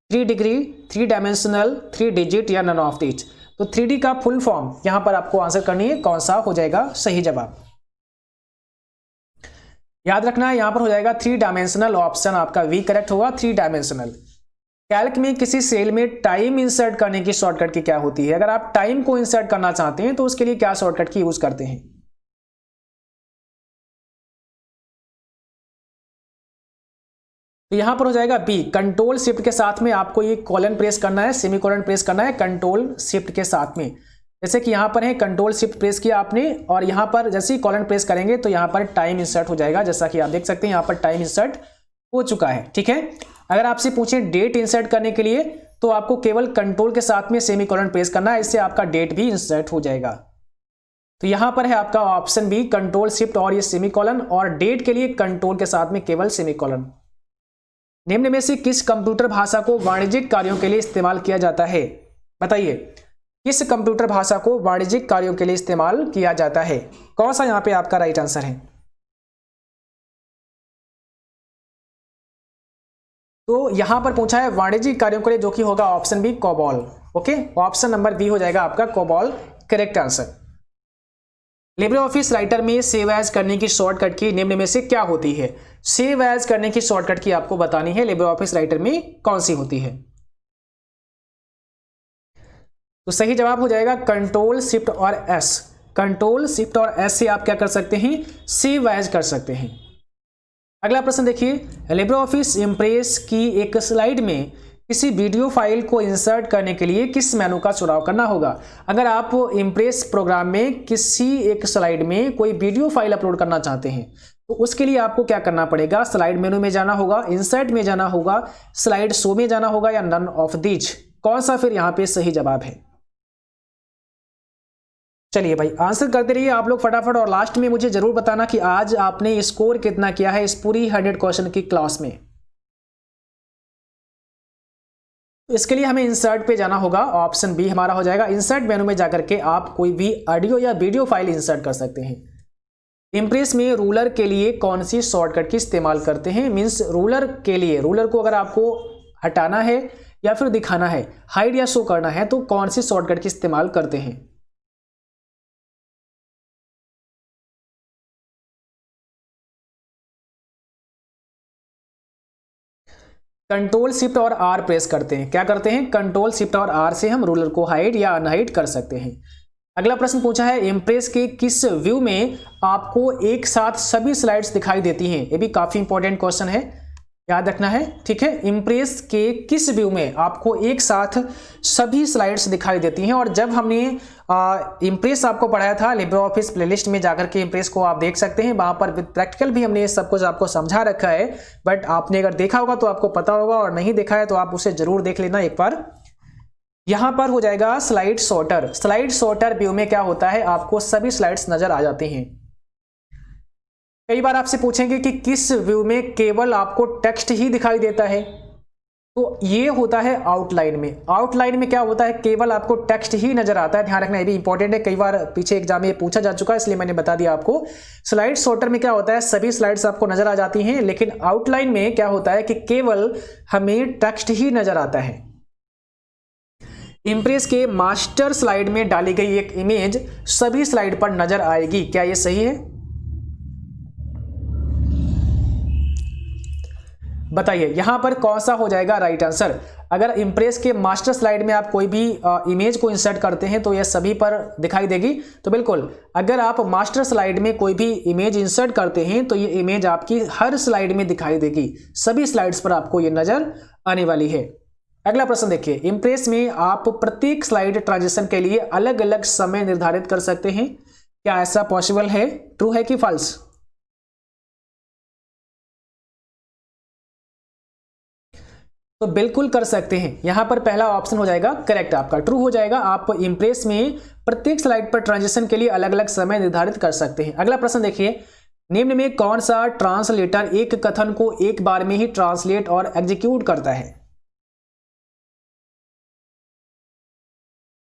3 डिग्री, 3 डायमेंशनल, 3 डिजिट या नन ऑफ दिस। तो 3D का फुल फॉर्म यहां पर आपको आंसर करनी है, कौन सा हो जाएगा सही जवाब। याद रखना है यहां पर हो जाएगा 3 डायमेंशनल, ऑप्शन आपका वी करेक्ट होगा, 3 डायमेंशनल। कैल्क में किसी सेल में टाइम इंसर्ट करने की शॉर्टकट की क्या होती है। अगर आप टाइम को इंसर्ट करना चाहते हैं तो उसके लिए क्या शॉर्टकट की यूज करते हैं। तो यहां पर हो जाएगा बी, कंट्रोल शिफ्ट के साथ में आपको ये कॉलन प्रेस करना है, सेमीकोलन प्रेस करना है कंट्रोल शिफ्ट के साथ में। जैसे कि यहां पर है कंट्रोल शिफ्ट प्रेस किया आपने और यहां पर जैसे ही कॉलन प्रेस करेंगे तो यहां पर टाइम इंसर्ट हो जाएगा। जैसा कि आप देख सकते हैं यहां पर टाइम इंसर्ट हो चुका है। ठीक है, अगर आपसे पूछे डेट इंसर्ट करने के लिए तो आपको केवल कंट्रोल के साथ में सेमीकोलन प्रेस करना है, इससे आपका डेट भी इंसर्ट हो जाएगा। तो यहां पर है आपका ऑप्शन बी कंट्रोल शिफ्ट और ये सेमीकोलन, और डेट के लिए कंट्रोल के साथ में केवल सेमीकोलन। निम्न में से किस कंप्यूटर भाषा को वाणिज्यिक कार्यों के लिए इस्तेमाल किया जाता है? बताइए, किस कंप्यूटर भाषा को वाणिज्यिक कार्यों के लिए इस्तेमाल किया जाता है? कौन सा यहां पे आपका राइट आंसर है? तो यहां पर पूछा है वाणिज्यिक कार्यों के लिए, जो कि होगा option B COBOL. Okay, option number B हो जाएगा आपका COBOL correct answer. LibreOffice Writer में सेव एज करने की शॉर्टकट की निम्न में से क्या होती है? सेव एज करने की शॉर्टकट की आपको बतानी है लिब्रे ऑफिस राइटर में कौन सी होती है। तो सही जवाब हो जाएगा कंट्रोल शिफ्ट और एस। कंट्रोल शिफ्ट और एस से आप क्या कर सकते हैं? सेव एज कर सकते हैं। अगला प्रश्न देखिए, लिब्रे ऑफिस इंप्रेस की एक स्लाइड में किसी वीडियो फाइल को इंसर्ट करने के लिए किस मेनू का चुनाव करना होगा? अगर आप इंप्रेस प्रोग्राम में किसी एक स्लाइड में कोई वीडियो फाइल अपलोड करना चाहते हैं तो उसके लिए आपको क्या करना पड़ेगा? स्लाइड मेनू में जाना होगा, इंसर्ट में जाना होगा, स्लाइड शो में जाना होगा, या नन ऑफ दीज? कौन सा फिर यहां पे सही जवाब है? चलिए भाई आंसर करते रहिए आप लोग फटाफट, और लास्ट में मुझे जरूर बताना कि आज आपने स्कोर कितना किया है इस पूरी 100 क्वेश्चन की क्लास में। इसके लिए हमें इंसर्ट पे जाना होगा, ऑप्शन बी हमारा हो जाएगा। इंसर्ट मेनू में जाकर के आप कोई भी ऑडियो या वीडियो फाइल इंसर्ट कर सकते हैं। इंप्रेस में रूलर के लिए कौन सी शॉर्टकट की इस्तेमाल करते हैं? मींस रूलर के लिए, रूलर को अगर आपको हटाना है या फिर दिखाना है, हाइड या शो करना है, तो कौन सी शॉर्टकट की इस्तेमाल करते हैं? कंट्रोल शिफ्ट और आर प्रेस करते हैं। क्या करते हैं? कंट्रोल शिफ्ट और आर से हम रूलर को हाइड या अनहाइड कर सकते हैं। अगला प्रश्न पूछा है, इंप्रेस के किस व्यू में आपको एक साथ सभी स्लाइड्स दिखाई देती हैं? ये भी काफी इंपॉर्टेंट क्वेश्चन है, याद रखना है, ठीक है। इंप्रेस के किस व्यू में आपको एक साथ सभी स्लाइड्स दिखाई देती हैं? और जब हमने इंप्रेस आपको पढ़ाया था, लिब्रे ऑफिस प्लेलिस्ट में जाकर के इंप्रेस को आप देख सकते हैं, वहां पर विद प्रैक्टिकल भी हमने सब कुछ आपको समझा रखा है। बट आपने अगर देखा होगा तो आपको पता होगा, और नहीं देखा है तो आप उसे जरूर देख लेना एक बार। यहां पर हो जाएगा slide sorter. Slide sorter view में क्या होता है? आपको सभी स्लाइड्स नजर आ जाती हैं। कई बार आपसे पूछेंगे कि किस व्यू में केवल आपको टेक्स्ट ही दिखाई देता है, तो ये होता है आउटलाइन में। आउटलाइन में क्या होता है? केवल आपको टेक्स्ट ही नजर आता है। ध्यान रखना, ये भी इंपॉर्टेंट है, कई बार पीछे एग्जाम में पूछा जा चुका है, इसलिए मैंने बता दिया आपको। स्लाइड सॉर्टर में क्या होता है? सभी स्लाइड्स आपको नजर आ जाती हैं, लेकिन आउटलाइन में क्या होता है कि केवल हमें टेक्स्ट ही नजर आता है। इंप्रेस के मास्टर स्लाइड में डाली गई एक इमेज सभी स्लाइड पर नजर आएगी, क्या यह सही है? बताइए यहां पर कौन सा हो जाएगा राइट आंसर? अगर इंप्रेस के मास्टर स्लाइड में आप कोई भी इमेज को इंसर्ट करते हैं तो यह सभी पर दिखाई देगी। तो बिल्कुल, अगर आप मास्टर स्लाइड में कोई भी इमेज इंसर्ट करते हैं तो ये इमेज आपकी हर स्लाइड में दिखाई देगी, सभी स्लाइड्स पर आपको ये नजर आने वाली है। अगला प्रश्न देखिए, इंप्रेस में आप प्रत्येक स्लाइड ट्रांजिशन के लिए अलग अलग समय निर्धारित कर सकते हैं, क्या ऐसा पॉसिबल है? ट्रू है कि फॉल्स? तो बिल्कुल कर सकते हैं। यहां पर पहला ऑप्शन हो जाएगा करेक्ट, आपका ट्रू हो जाएगा। आप इंप्रेस में प्रत्येक स्लाइड पर ट्रांजिशन के लिए अलग अलग समय निर्धारित कर सकते हैं। अगला प्रश्न देखिए, निम्न में कौन सा ट्रांसलेटर एक कथन को एक बार में ही ट्रांसलेट और एग्जीक्यूट करता है?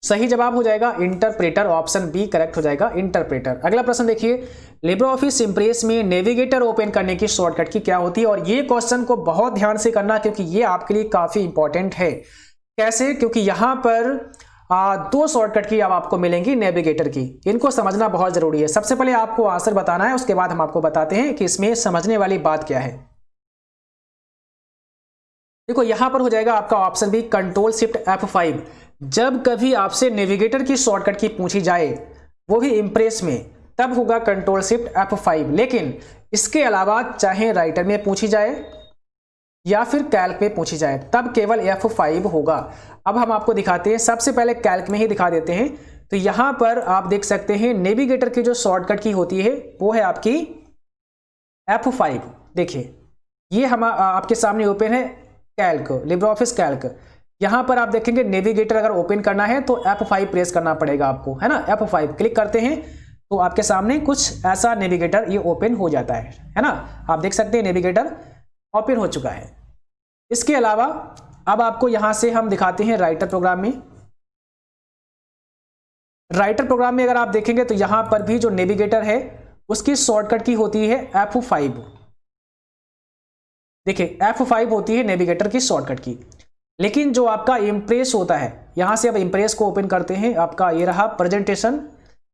सही जवाब हो जाएगा इंटरप्रेटर, ऑप्शन बी करेक्ट हो जाएगा इंटरप्रेटर। अगला प्रश्न देखिए, लिब्रे ऑफिस इंप्रेस में नेविगेटर ओपन करने की शॉर्टकट की क्या होती है? और ये क्वेश्चन को बहुत ध्यान से करना, क्योंकि ये आपके लिए काफी इंपॉर्टेंट है। कैसे? क्योंकि यहां पर दो शॉर्टकट की अब आपको मिलेंगी नेविगेटर की, इनको समझना बहुत जरूरी है। सबसे पहले आपको आंसर बताना है, उसके बाद हम आपको बताते हैं कि इसमें समझने वाली बात क्या है। देखो यहां पर हो जाएगा आपका option B control shift F5। जब कभी आपसे नेविगेटर की शॉर्टकट की पूछी जाए, वो भी इंप्रेस में, तब होगा कंट्रोल शिफ्ट F5। लेकिन इसके अलावा चाहे राइटर में पूछी जाए या फिर कैल्क में पूछी जाए, तब केवल F5 होगा। अब हम आपको दिखाते हैं, सबसे पहले कैल्क में ही दिखा देते हैं। तो यहां पर आप देख सकते हैं नेविगेटर की जो शॉर्टकट की होती है वो है आपकी F5। देखिए ये हम आपके सामने ओपन है, कैल्क, लिब्रे ऑफिस कैल्क। यहाँ पर आप देखेंगे नेविगेटर अगर ओपन करना है तो F5 प्रेस करना पड़ेगा आपको, है ना। F5 क्लिक करते हैं तो आपके सामने कुछ ऐसा नेविगेटर ये ओपन हो जाता है ना। आप देख सकते हैं नेविगेटर ओपन हो चुका है। इसके अलावा अब आपको यहां से हम दिखाते हैं राइटर प्रोग्राम में। राइटर प्रोग्राम में अगर आप देखेंगे तो यहां पर भी जो नेविगेटर है उसकी शॉर्टकट की होती है F5। देखिए F5 होती है नेविगेटर की शॉर्टकट की। लेकिन जो आपका इम्प्रेस होता है, यहां से अब इम्प्रेस को ओपन करते हैं, आपका ये रहा प्रेजेंटेशन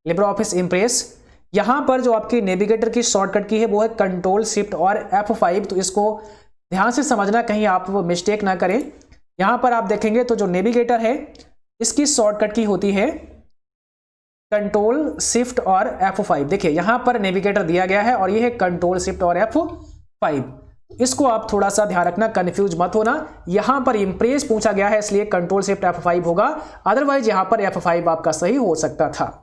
लिब्रे ऑफिस इम्प्रेस। यहां पर जो आपकी नेविगेटर की शॉर्टकट की है वो है कंट्रोल शिफ्ट और F5। तो इसको ध्यान से समझना, कहीं आप वो मिस्टेक ना करें। यहां पर आप देखेंगे तो जो नेविगेटर है इसकी शॉर्टकट की होती है कंट्रोल शिफ्ट और F5। देखिए यहां पर नेविगेटर दिया गया है और ये है कंट्रोल शिफ्ट और F5। इसको आप थोड़ा सा ध्यान रखना, कंफ्यूज मत होना। यहां पर इम्प्रेस पूछा गया है इसलिए कंट्रोल शिफ्ट F5 होगा, अदरवाइज यहां पर F5 आपका सही हो सकता था।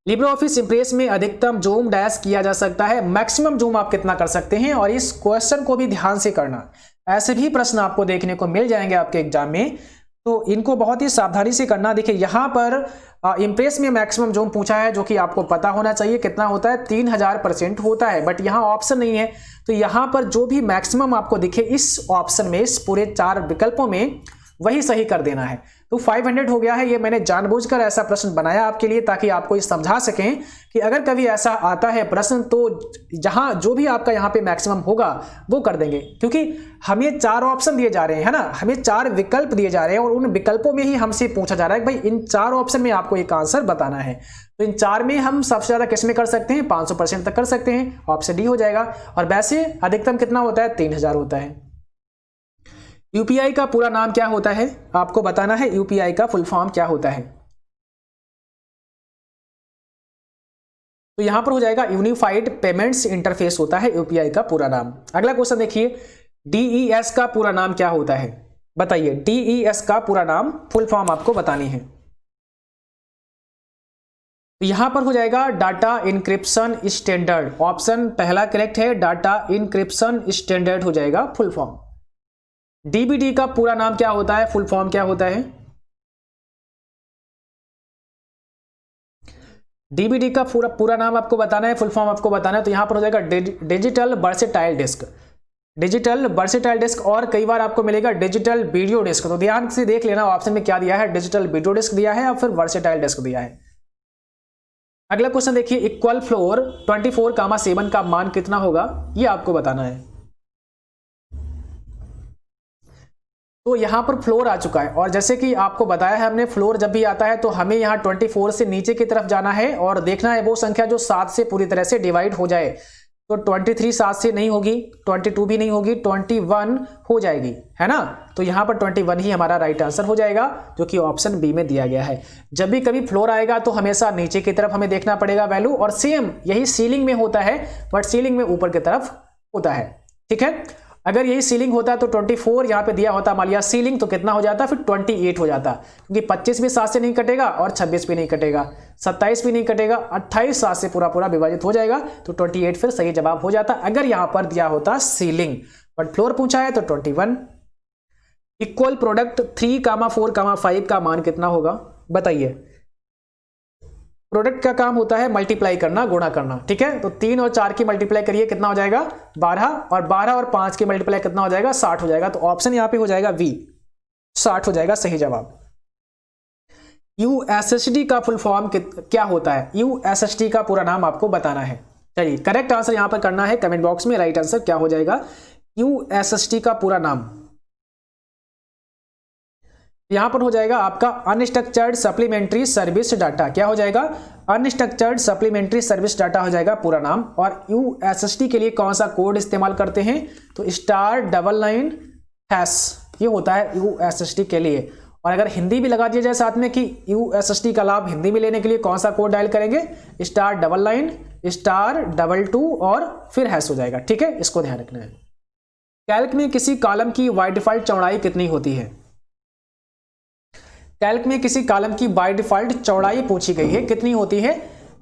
लिब्रे ऑफिस इम्प्रेस में अधिकतम जूम डैश किया जा सकता है, मैक्सिमम जूम आप कितना कर सकते हैं, और इस क्वेश्चन को भी ध्यान से करना। ऐसे भी प्रश्न आपको देखने को मिल जाएंगे आपके एग्जाम में, तो इनको बहुत ही सावधानी से करना। देखिए यहां पर इम्प्रेस में मैक्सिमम जूम पूछा है, जो कि आपको पता होना चाहिए कितना होता है, 3000% होता है, बट यहां ऑप्शन नहीं है। तो यहां पर जो भी मैक्सिमम आपको दिखे इस ऑप्शन में, इस पूरे 4 विकल्पों में, वही सही कर देना है। तो 500 हो गया है। ये मैंने जानबूझकर ऐसा प्रश्न बनाया आपके लिए ताकि आपको ये समझा सकें कि अगर कभी ऐसा आता है प्रश्न तो जहां जो भी आपका यहाँ पे मैक्सिमम होगा वो कर देंगे, क्योंकि हमें 4 ऑप्शन दिए जा रहे हैं, है ना, हमें 4 विकल्प दिए जा रहे हैं और उन विकल्पों में ही हमसे पूछा जा रहा है कि भाई इन 4 ऑप्शन में आपको एक आंसर बताना है। तो इन 4 में हम सबसे ज्यादा किस में कर सकते हैं, 500% तक कर सकते हैं, ऑप्शन डी हो जाएगा। और वैसे अधिकतम कितना होता है, 3000 होता है। यूपीआई का पूरा नाम क्या होता है, आपको बताना है यूपीआई का फुल फॉर्म क्या होता है। तो यहां पर हो जाएगा यूनिफाइड पेमेंट्स इंटरफेस होता है यूपीआई का पूरा नाम। अगला क्वेश्चन देखिए, डीईएस का पूरा नाम क्या होता है, बताइए। डीईएस का पूरा नाम फुल फॉर्म आपको बतानी है। तो यहां पर हो जाएगा डाटा इंक्रिप्शन स्टैंडर्ड, ऑप्शन पहला करेक्ट है, डाटा इंक्रिप्शन स्टैंडर्ड हो जाएगा फुल फॉर्म। डीबीडी का पूरा नाम क्या होता है, फुल फॉर्म क्या होता है। डीबीडी का पूरा नाम आपको बताना है, फुल फॉर्म आपको बताना है। तो यहां पर हो जाएगा digital versatile disc, digital versatile disc, और कई बार आपको मिलेगा डिजिटल वीडियो डिस्क। तो ध्यान से देख लेना ऑप्शन में क्या दिया है, डिजिटल वीडियो डिस्क दिया है या फिर वर्सेटाइल डिस्क दिया है। अगला क्वेश्चन देखिए, इक्वल फ्लोर 24,7 का मान कितना होगा, ये आपको बताना है। तो यहां पर फ्लोर आ चुका है, और जैसे कि आपको बताया है हमने, फ्लोर जब भी आता है तो हमें यहां 24 से नीचे की तरफ जाना है और देखना है वो संख्या जो 7 से पूरी तरह से डिवाइड हो जाए। तो 23 7 से नहीं होगी, 22 भी नहीं होगी, 21 हो जाएगी, है ना। तो यहां पर 21 ही हमारा राइट आंसर हो जाएगा, जो कि ऑप्शन बी में दिया गया है। जब भी कभी फ्लोर आएगा तो हमेशा नीचे की तरफ हमें देखना पड़ेगा वैल्यू, और सेम यही सीलिंग में होता है, बट सीलिंग में ऊपर की तरफ होता है, ठीक है। अगर यही सीलिंग होता तो 24 यहाँ पे दिया होता, मान लिया सीलिंग, तो कितना हो जाता, फिर 28 हो जाता, क्योंकि 25 भी 7 से नहीं कटेगा और 26 भी नहीं कटेगा, 27 भी नहीं कटेगा, 28 7 से पूरा पूरा विभाजित हो जाएगा, तो 28 फिर सही जवाब हो जाता अगर यहाँ पर दिया होता सीलिंग। बट फ्लोर पूछा है तो 21। इक्वल प्रोडक्ट 3,4,5 का मान कितना होगा, बताइए। प्रोडक्ट का काम होता है मल्टीप्लाई करना, गुणा करना, ठीक है। तो 3 और 4 की मल्टीप्लाई करिए, कितना हो जाएगा 12, और 12 और 5 की मल्टीप्लाई कितना हो जाएगा 60 हो जाएगा। तो ऑप्शन यहां पे हो जाएगा वी, 60 हो जाएगा सही जवाब। यूएसएसडी का फुल फॉर्म क्या होता है, यूएसएसडी का पूरा नाम आपको बताना है। चलिए करेक्ट आंसर यहां पर करना है कमेंट बॉक्स में, राइट आंसर क्या हो जाएगा, यूएसएसडी का पूरा नाम। यहां पर हो जाएगा आपका अनस्ट्रक्चर्ड सप्लीमेंट्री सर्विस डाटा, क्या हो जाएगा, अनस्ट्रक्चर्ड सप्लीमेंट्री सर्विस डाटा हो जाएगा पूरा नाम। और यूएसएसडी के लिए कौन सा कोड इस्तेमाल करते हैं, तो *99#, ये होता है यूएसएसडी के लिए। और अगर हिंदी भी लगा दिया जाए साथ में कि यूएसएसडी का लाभ हिंदी में लेने के लिए कौन सा कोड डायल करेंगे, *99*22 और फिर हैश हो जाएगा, ठीक है, इसको ध्यान रखना है। कैल्क में किसी कॉलम की बाय डिफॉल्ट चौड़ाई कितनी होती है, कैल्क में किसी कॉलम की बाय डिफॉल्ट चौड़ाई पूछी गई है, कितनी होती है,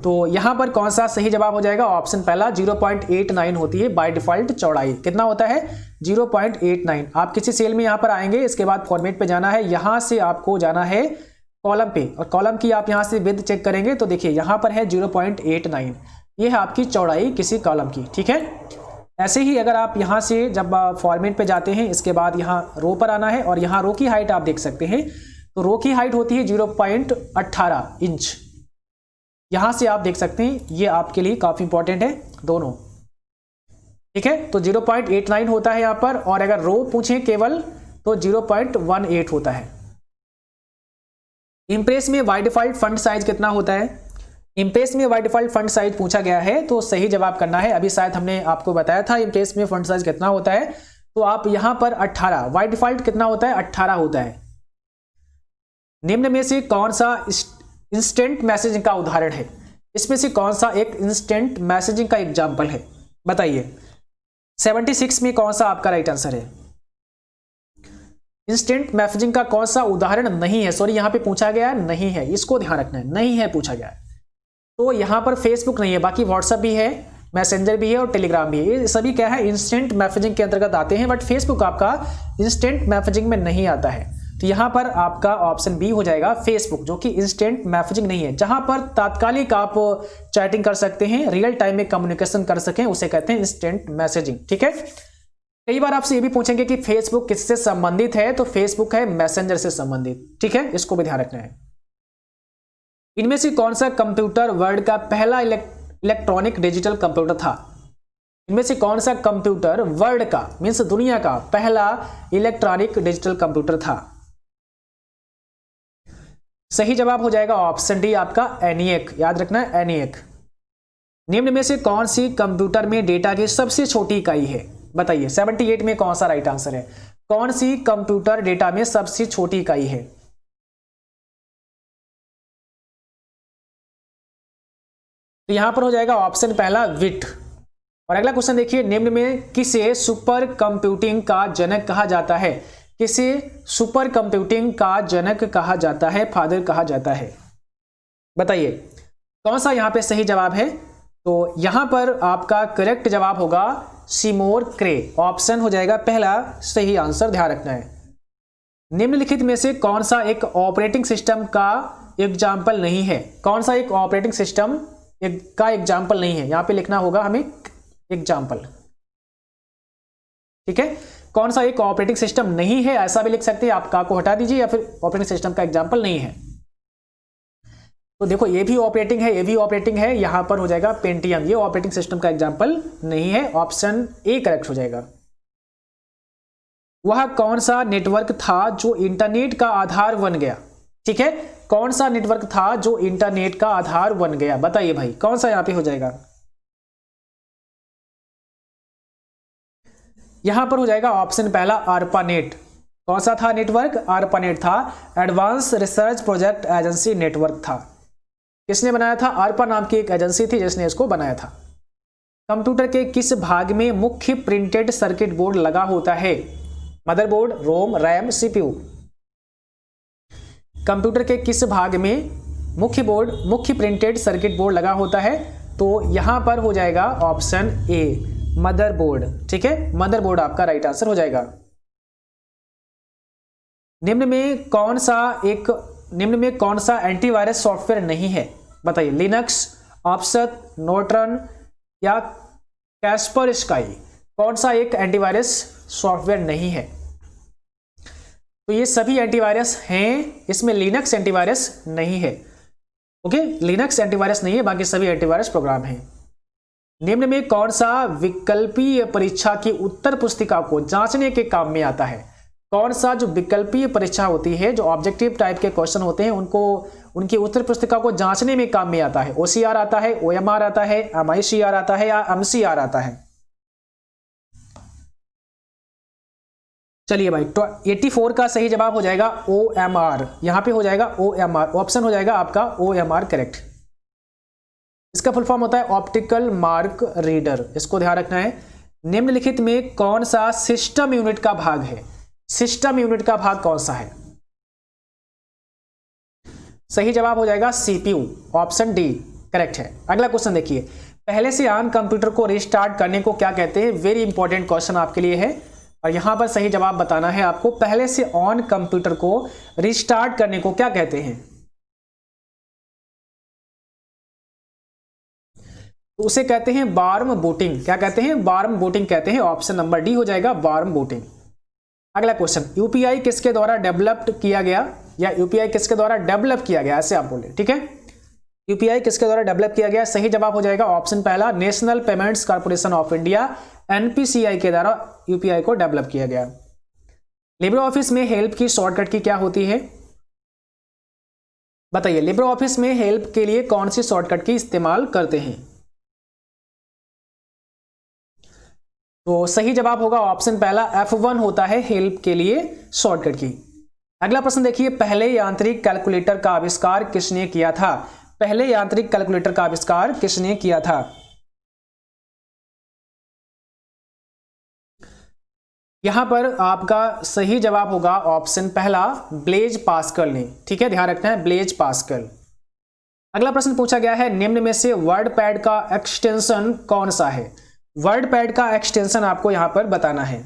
तो यहाँ पर कौन सा सही जवाब हो जाएगा? ऑप्शन पहला 0.89 होती है बाय डिफॉल्ट चौड़ाई। कितना होता है? 0.89। आप किसी सेल में यहाँ पर आएंगे, इसके बाद फॉर्मेट पे जाना है, यहाँ से आपको जाना है कॉलम पे, और कॉलम की आप यहाँ से विड्थ चेक करेंगे तो देखिए यहाँ पर है 0.89, ये है आपकी चौड़ाई किसी कॉलम की। ठीक है, ऐसे ही अगर आप यहाँ से जब फॉर्मेट पे जाते हैं, इसके बाद यहाँ रो पर आना है और यहाँ रो की हाइट आप देख सकते हैं, तो रो की हाइट होती है 0.18 इंच। यहां से आप देख सकते हैं, ये आपके लिए काफी इंपॉर्टेंट है दोनों। ठीक है, तो 0.89 होता है यहां पर, और अगर रो पूछे केवल तो 0.18 होता है। इंप्रेस में बाय डिफॉल्ट फंड साइज कितना होता है? इंप्रेस में बाय डिफॉल्ट फंड साइज पूछा गया है, तो सही जवाब करना है। अभी शायद हमने आपको बताया था इंप्रेस में फंड साइज कितना होता है, तो आप यहां पर 18, बाय डिफॉल्ट कितना होता है? 18 होता है। निम्न में से कौन सा इंस्टेंट मैसेजिंग का उदाहरण है? इसमें से कौन सा एक इंस्टेंट मैसेजिंग का एग्जाम्पल है? बताइए। 76 में कौन सा आपका राइट आंसर है? इंस्टेंट मैसेजिंग का कौन सा उदाहरण नहीं है? सॉरी, यहां पे पूछा गया है नहीं है, इसको ध्यान रखना है, नहीं है पूछा गया है। तो यहां पर फेसबुक नहीं है, बाकी व्हाट्सएप भी है, मैसेंजर भी है और टेलीग्राम भी है, ये सभी क्या है? इंस्टेंट मैसेजिंग के अंतर्गत आते हैं, बट फेसबुक आपका इंस्टेंट मैसेजिंग में नहीं आता है। तो यहां पर आपका ऑप्शन बी हो जाएगा फेसबुक, जो कि इंस्टेंट मैसेजिंग नहीं है। जहां पर तात्कालिक आप चैटिंग कर सकते हैं, रियल टाइम में कम्युनिकेशन कर सकें, उसे कहते हैं इंस्टेंट मैसेजिंग। ठीक है, कई बार आपसे ये भी पूछेंगे कि फेसबुक किससे संबंधित है, तो फेसबुक है मैसेंजर से संबंधित। ठीक है, इसको भी ध्यान रखना है। इनमें से कौन सा कंप्यूटर वर्ल्ड का पहला इलेक्ट्रॉनिक डिजिटल कंप्यूटर था? इनमें से कौन सा कंप्यूटर वर्ल्ड का मीन्स दुनिया का पहला इलेक्ट्रॉनिक डिजिटल कंप्यूटर था? सही जवाब हो जाएगा ऑप्शन डी आपका ENIAC। याद रखना है ENIAC। निम्न में से कौन सी कंप्यूटर में डेटा की सबसे छोटी इकाई है? बताइए। 78 में कौन सा राइट आंसर है? कौन सी कंप्यूटर डेटा में सबसे छोटी इकाई है? तो यहां पर हो जाएगा ऑप्शन पहला बिट। और अगला क्वेश्चन देखिए, निम्न में किसे सुपर कंप्यूटिंग का जनक कहा जाता है? किसे सुपर कंप्यूटिंग का जनक कहा जाता है, फादर कहा जाता है? बताइए कौन सा यहां पे सही जवाब है? तो यहां पर आपका करेक्ट जवाब होगा सीमोर क्रे। ऑप्शन हो जाएगा पहला सही आंसर, ध्यान रखना है। निम्नलिखित में से कौन सा एक ऑपरेटिंग सिस्टम का एग्जाम्पल नहीं है? कौन सा एक ऑपरेटिंग सिस्टम का एग्जाम्पल नहीं है? यहां पे लिखना होगा हमें एग्जाम्पल। ठीक है, कौन सा एक ऑपरेटिंग सिस्टम नहीं है, ऐसा भी लिख सकते हैं। आप का को हटा दीजिए, या फिर ऑपरेटिंग सिस्टम का एग्जाम्पल नहीं है। तो देखो, ये भी ऑपरेटिंग है, ये भी ऑपरेटिंग है, यहां पर हो जाएगा पेंटियम, ये ऑपरेटिंग सिस्टम का एग्जाम्पल नहीं है। ऑप्शन ए करेक्ट हो जाएगा। वह कौन सा नेटवर्क था जो इंटरनेट का आधार बन गया? ठीक है, कौन सा नेटवर्क था जो इंटरनेट का आधार बन गया? बताइए भाई, कौन सा यहां पे हो जाएगा? यहां पर हो जाएगा ऑप्शन पहला ARPANET। कौन सा था नेटवर्क? ARPANET था, advance research project agency network था। किसने बनाया था? ARPA नाम की एक एजेंसी थी जिसने इसको बनाया था। कंप्यूटर के किस भाग में मुख्य प्रिंटेड सर्किट बोर्ड लगा होता है? मदरबोर्ड, रोम, रैम, CPU। कंप्यूटर के किस भाग में मुख्य प्रिंटेड सर्किट बोर्ड लगा होता है? तो यहां पर हो जाएगा ऑप्शन ए मदरबोर्ड। ठीक है, मदरबोर्ड आपका राइट आंसर हो जाएगा। निम्न में कौन सा एंटीवायरस सॉफ्टवेयर नहीं है? बताइए। लिनक्स, ऑफसेट, नॉर्टन या कैस्पर स्काई? कौन सा एक एंटीवायरस सॉफ्टवेयर नहीं है? तो ये सभी एंटीवायरस हैं, इसमें लिनक्स एंटीवायरस नहीं है। ओके, लिनक्स एंटीवायरस नहीं है, बाकी सभी एंटीवायरस प्रोग्राम हैं। निम्न में कौन सा विकल्पीय परीक्षा की उत्तर पुस्तिका को जांचने के काम में आता है? कौन सा जो विकल्पीय परीक्षा होती है, जो ऑब्जेक्टिव टाइप के क्वेश्चन होते हैं, उनकी उत्तर पुस्तिका को जांचने में काम में आता है? OCR आता है, OMR आता है, MICR आता है या MCR आता है? चलिए भाई, तो 84 का सही जवाब हो जाएगा OMR। यहां पे हो जाएगा OMR, ऑप्शन हो जाएगा आपका OMR करेक्ट। इसका फुल फॉर्म होता है ऑप्टिकल मार्क रीडर, इसको ध्यान रखना है। निम्नलिखित में कौन सा सिस्टम यूनिट का भाग है? सिस्टम यूनिट का भाग कौन सा है? सही जवाब हो जाएगा CPU, ऑप्शन डी। करेक्ट है। अगला क्वेश्चन देखिए, पहले से ऑन कंप्यूटर को रिस्टार्ट करने को क्या कहते हैं? वेरी इंपॉर्टेंट क्वेश्चन आपके लिए है और यहां पर सही जवाब बताना है आपको। पहले से ऑन कंप्यूटर को रिस्टार्ट करने को क्या कहते हैं? तो उसे कहते हैं वार्म बूटिंग। क्या कहते हैं? वार्म बूटिंग कहते हैं। ऑप्शन नंबर डी हो जाएगा वार्म बूटिंग। अगला क्वेश्चन, यूपीआई किसके द्वारा डेवलप्ड किया गया या यूपीआई किसके द्वारा डेवलप किया गया, ऐसे आप बोले, ठीक है। यूपीआई किसके द्वारा डेवलप किया गया? सही जवाब हो जाएगा ऑप्शन पहला, national payments corporation of India NPCI के द्वारा यूपीआई को डेवलप किया गया। लिब्रे ऑफिस में हेल्प की शॉर्टकट की क्या होती है? बताइए, लिब्रे ऑफिस में हेल्प के लिए कौन सी शॉर्टकट की इस्तेमाल करते हैं? तो सही जवाब होगा ऑप्शन पहला, F1 होता है हेल्प के लिए शॉर्टकट की। अगला प्रश्न देखिए, पहले यांत्रिक कैलकुलेटर का आविष्कार किसने किया था? पहले यांत्रिक कैलकुलेटर का आविष्कार किसने किया था? यहां पर आपका सही जवाब होगा ऑप्शन पहला, ब्लेज पास्कल ने, ठीक है, ध्यान रखना है, ब्लेज पास्कल। अगला प्रश्न पूछा गया है, निम्न में से वर्ड पैड का एक्सटेंशन कौन सा है? वर्ड पैड का एक्सटेंशन आपको यहां पर बताना है।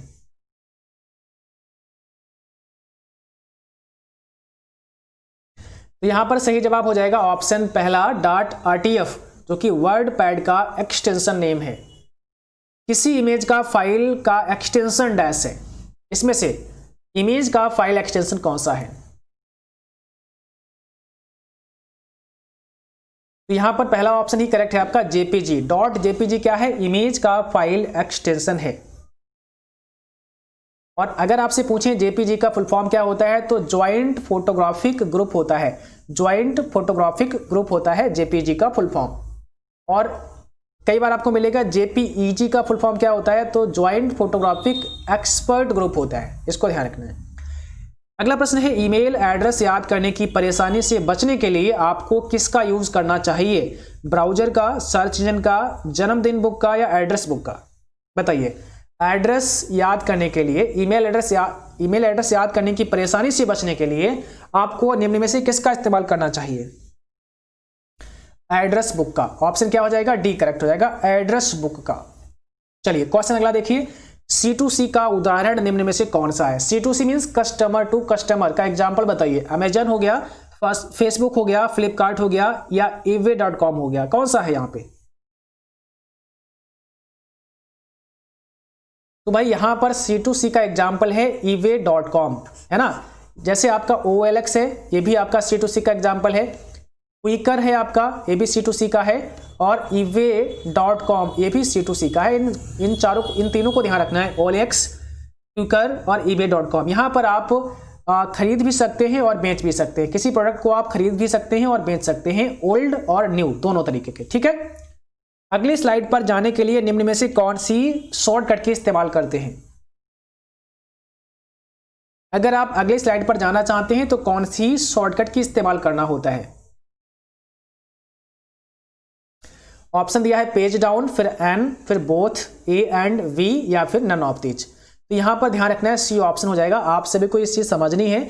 तो यहां पर सही जवाब हो जाएगा ऑप्शन पहला, .rtf, जो कि वर्ड पैड का एक्सटेंशन नेम है। किसी इमेज का फाइल का एक्सटेंशन डैश है, इसमें से इमेज का फाइल एक्सटेंशन कौन सा है? तो यहां पर पहला ऑप्शन ही करेक्ट है आपका, जेपीजी। .jpg क्या है? इमेज का फाइल एक्सटेंशन है। और अगर आपसे पूछें जेपीजी का फुल फॉर्म क्या होता है, तो ज्वाइंट फोटोग्राफिक ग्रुप होता है। ज्वाइंट फोटोग्राफिक ग्रुप होता है जेपीजी का फुल फॉर्म। और कई बार आपको मिलेगा जेपीईजी का फुल फॉर्म क्या होता है, तो ज्वाइंट फोटोग्राफिक एक्सपर्ट ग्रुप होता है, इसको ध्यान रखना है। अगला प्रश्न है, ईमेल एड्रेस याद करने की परेशानी से बचने के लिए आपको किसका यूज करना चाहिए? ब्राउजर का, सर्च इंजन का, जन्मदिन बुक का या एड्रेस बुक का? बताइए, एड्रेस याद करने के लिए, ईमेल एड्रेस याद करने की परेशानी से बचने के लिए आपको निम्न में से किसका इस्तेमाल करना चाहिए? एड्रेस बुक का। ऑप्शन क्या हो जाएगा? डी करेक्ट हो जाएगा, एड्रेस बुक का। चलिए क्वेश्चन अगला देखिए, C2C का उदाहरण निम्न में से कौन सा है? C2C means customer to customer का एग्जांपल बताइए। अमेजन हो गया, फेसबुक हो गया, फ्लिपकार्ट हो गया या eBay.com हो गया, कौन सा है यहां पे? तो भाई यहां पर C2C का एग्जांपल है eBay.com, है ना। जैसे आपका OLX है, ये भी आपका C2C का एग्जांपल है। क्विकर है आपका, ये भी C2C का है। और eBay.com ये भी C2C का है। इन तीनों को ध्यान रखना है, OLX, क्विकर और eBay.com। यहाँ पर आप खरीद भी सकते हैं और बेच भी सकते हैं। किसी प्रोडक्ट को आप खरीद भी सकते हैं और बेच सकते हैं, ओल्ड और न्यू दोनों तरीके के, ठीक है। अगली स्लाइड पर जाने के लिए निम्न में से कौन सी शॉर्टकट की इस्तेमाल करते हैं? अगर आप अगली स्लाइड पर जाना चाहते हैं तो कौन सी शॉर्टकट की इस्तेमाल करना होता है? ऑप्शन दिया है पेज डाउन, फिर एन, फिर बोथ, ए एंड वी या फिर नन ऑफ दीज। तो यहां पर ध्यान रखना है, सी ऑप्शन हो जाएगा। आप सभी को इस चीज समझनी है।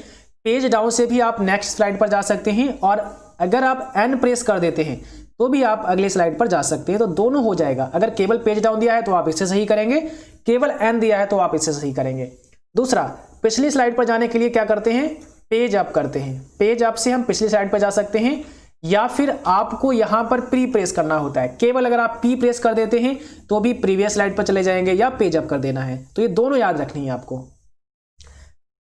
पेज डाउन से भी आप नेक्स्ट स्लाइड पर जा सकते हैं और अगर आप एन प्रेस कर देते हैं तो भी आप अगली स्लाइड पर जा सकते हैं, तो दोनों हो जाएगा। अगर केवल पेज डाउन दिया है तो आप इससे सही करेंगे, केवल एन दिया है तो आप इससे सही करेंगे। दूसरा, पिछली स्लाइड पर जाने के लिए क्या करते हैं? पेज अप करते हैं। पेज अप से हम पिछली स्लाइड पर जा सकते हैं या फिर आपको यहां पर प्री प्रेस करना होता है। केवल अगर आप पी प्रेस कर देते हैं तो भी प्रीवियस स्लाइड पर चले जाएंगे या पेज अप कर देना है। तो ये दोनों याद रखनी है आपको।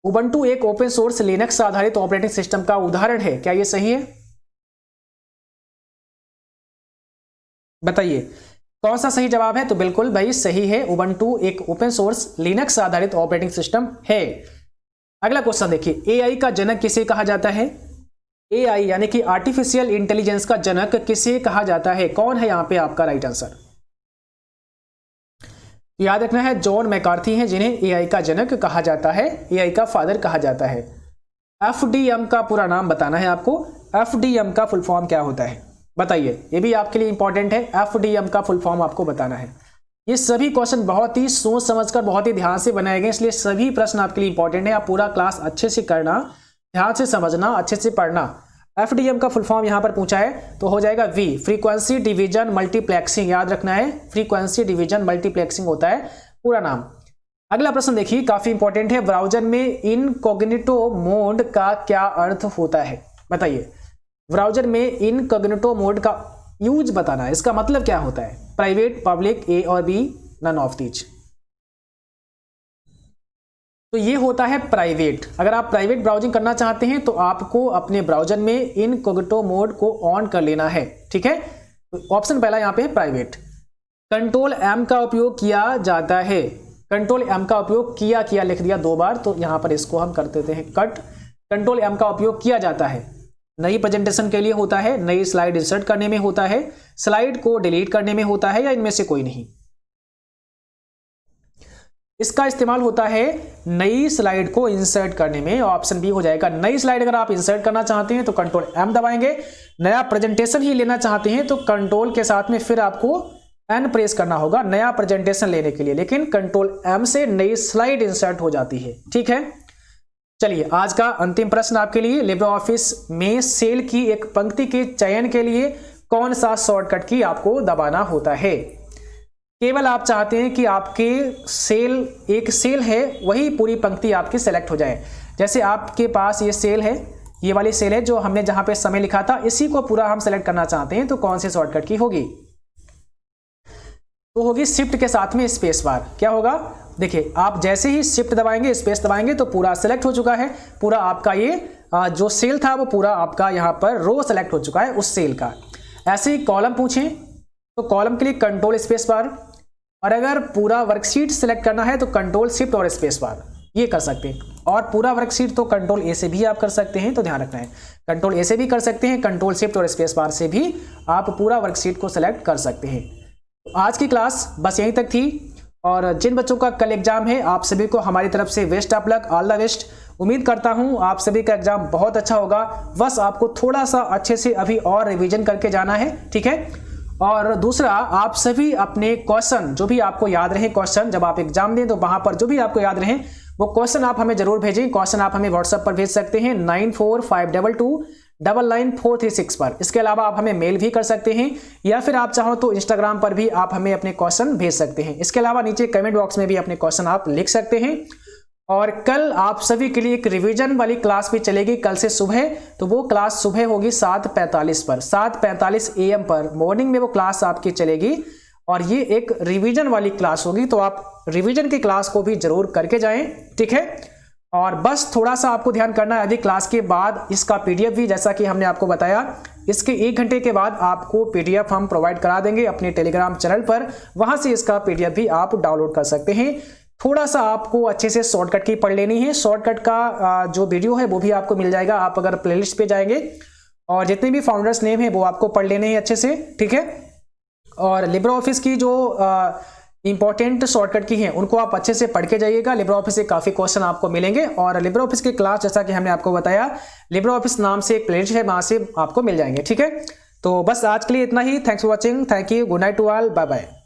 उबंटू एक ओपन सोर्स लिनक्स आधारित ऑपरेटिंग सिस्टम का उदाहरण है, क्या ये सही है? बताइए कौन सा सही जवाब है? तो बिल्कुल भाई सही है, उबंटू एक ओपन सोर्स लिनक्स आधारित ऑपरेटिंग सिस्टम है। अगला क्वेश्चन देखिए, एआई का जनक किसे कहा जाता है? एआई यानी कि आर्टिफिशियल इंटेलिजेंस का जनक किसे कहा जाता है? कौन है यहां पे आपका राइट आंसर? याद रखना है, जॉन मैकार्थी हैं जिन्हें एआई का जनक कहा जाता है, एआई का फादर कहा जाता है। एफडीएम का पूरा नाम बताना है आपको। एफडीएम का फुल फॉर्म क्या होता है? बताइए, ये भी आपके लिए इंपॉर्टेंट है। एफडीएम का फुल फॉर्म आपको बताना है। ये सभी क्वेश्चन बहुत ही सोच समझकर बहुत ही ध्यान से बनाए गए, इसलिए सभी प्रश्न आपके लिए इंपॉर्टेंट है। आप पूरा क्लास अच्छे से करना, ध्यान से समझना, अच्छे से पढ़ना। FDM का फुल फॉर्म यहां पर पूछा है तो हो जाएगा V, फ्रीक्वेंसी डिवीजन मल्टीप्लेक्सिंग, याद रखना है, फ्रीक्वेंसी डिवीजन मल्टीप्लेक्सिंग होता है पूरा नाम। अगला प्रश्न देखिए, काफी इंपॉर्टेंट है, ब्राउजर में इनकॉग्निटो मोड का क्या अर्थ होता है, बताइए। ब्राउजर में इनकॉग्निटो मोड का यूज बताना है, इसका मतलब क्या होता है, प्राइवेट, पब्लिक, A और B, नन ऑफ दीज। तो ये होता है प्राइवेट। अगर आप प्राइवेट ब्राउजिंग करना चाहते हैं तो आपको अपने ब्राउजर में इनकॉग्निटो मोड को ऑन कर लेना है, ठीक है। तो ऑप्शन पहला यहाँ पे है प्राइवेट। कंट्रोल M का उपयोग किया जाता है, कंट्रोल M का उपयोग किया लिख दिया 2 बार, तो यहां पर इसको हम कर देते हैं कट। कंट्रोल M का उपयोग किया जाता है, नई प्रेजेंटेशन के लिए होता है, नई स्लाइड इंसर्ट करने में होता है, स्लाइड को डिलीट करने में होता है, या इनमें से कोई नहीं। इसका इस्तेमाल होता है नई स्लाइड को इंसर्ट करने में, ऑप्शन बी हो जाएगा। नई स्लाइड अगर आप इंसर्ट करना चाहते हैं तो कंट्रोल M दबाएंगे, नया प्रेजेंटेशन ही लेना चाहते हैं तो कंट्रोल के साथ में फिर आपको N प्रेस करना होगा नया प्रेजेंटेशन लेने के लिए, लेकिन कंट्रोल M से नई स्लाइड इंसर्ट हो जाती है, ठीक है। चलिए आज का अंतिम प्रश्न आपके लिए, लिब्रे ऑफिस में सेल की एक पंक्ति के चयन के लिए कौन सा शॉर्टकट की आपको दबाना होता है। केवल आप चाहते हैं कि आपके एक सेल है वही पूरी पंक्ति आपकी सेलेक्ट हो जाए। जैसे आपके पास ये सेल है, ये वाली सेल है जो हमने जहां पे समय लिखा था, इसी को पूरा हम सेलेक्ट करना चाहते हैं, तो कौन से शॉर्टकट की होगी, तो होगी शिफ्ट के साथ में स्पेस बार। क्या होगा, देखिए आप जैसे ही शिफ्ट दबाएंगे, स्पेस दबाएंगे तो पूरा सेलेक्ट हो चुका है, पूरा आपका ये जो सेल था वो पूरा आपका यहाँ पर रो सेलेक्ट हो चुका है उस सेल का। ऐसे ही कॉलम पूछें तो कॉलम के लिए कंट्रोल स्पेस बार, और अगर पूरा वर्कशीट सेलेक्ट करना है तो कंट्रोल शिफ्ट और स्पेस बार, ये कर सकते हैं। और पूरा वर्कशीट तो कंट्रोल A से भी आप कर सकते हैं, तो ध्यान रखना है कंट्रोल A से भी कर सकते हैं, कंट्रोल शिफ्ट और स्पेस बार से भी आप पूरा वर्कशीट को सेलेक्ट कर सकते हैं। तो आज की क्लास बस यहीं तक थी, और जिन बच्चों का कल एग्जाम है आप सभी को हमारी तरफ से best of luck, all the best. उम्मीद करता हूं आप सभी का एग्जाम बहुत अच्छा होगा, बस आपको थोड़ा सा अच्छे से अभी और रिवीजन करके जाना है, ठीक है। और दूसरा, आप सभी अपने क्वेश्चन जो भी आपको याद रहे, क्वेश्चन जब आप एग्जाम दें तो वहां पर जो भी आपको याद रहे वो क्वेश्चन आप हमें जरूर भेजें। क्वेश्चन आप हमें व्हाट्सएप पर भेज सकते हैं 9452299436 पर। इसके अलावा आप हमें मेल भी कर सकते हैं, या फिर आप चाहो तो इंस्टाग्राम पर भी आप हमें अपने क्वेश्चन भेज सकते हैं। इसके अलावा नीचे कमेंट बॉक्स में भी अपने क्वेश्चन आप लिख सकते हैं। और कल आप सभी के लिए एक रिवीजन वाली क्लास भी चलेगी कल से सुबह, तो वो क्लास सुबह होगी 7:45 पर, 7:45 AM पर मॉर्निंग में वो क्लास आपकी चलेगी, और ये एक रिवीजन वाली क्लास होगी, तो आप रिवीजन की क्लास को भी जरूर करके जाएं, ठीक है। और बस थोड़ा सा आपको ध्यान करना है, अभी क्लास के बाद इसका PDF भी, जैसा कि हमने आपको बताया, इसके 1 घंटे के बाद आपको PDF हम प्रोवाइड करा देंगे अपने टेलीग्राम चैनल पर, वहां से इसका PDF भी आप डाउनलोड कर सकते हैं। थोड़ा सा आपको अच्छे से शॉर्टकट की पढ़ लेनी है, शॉर्टकट का जो वीडियो है वो भी आपको मिल जाएगा, आप अगर प्लेलिस्ट पे जाएंगे, और जितने भी फाउंडर्स नेम है वो आपको पढ़ लेने हैं अच्छे से, ठीक है। और लिब्रे ऑफिस की जो इंपॉर्टेंट शॉर्टकट की हैं उनको आप अच्छे से पढ़ के जाइएगा, लिब्रे ऑफिस से काफी क्वेश्चन आपको मिलेंगे। और लिब्रे ऑफिस की क्लास, जैसा कि हमने आपको बताया, लिब्रे ऑफिस नाम से एक प्लेलिस्ट है, वहां से आपको मिल जाएंगे, ठीक है। तो बस आज के लिए इतना ही, thanks for watching, thank you, good night to all, bye bye.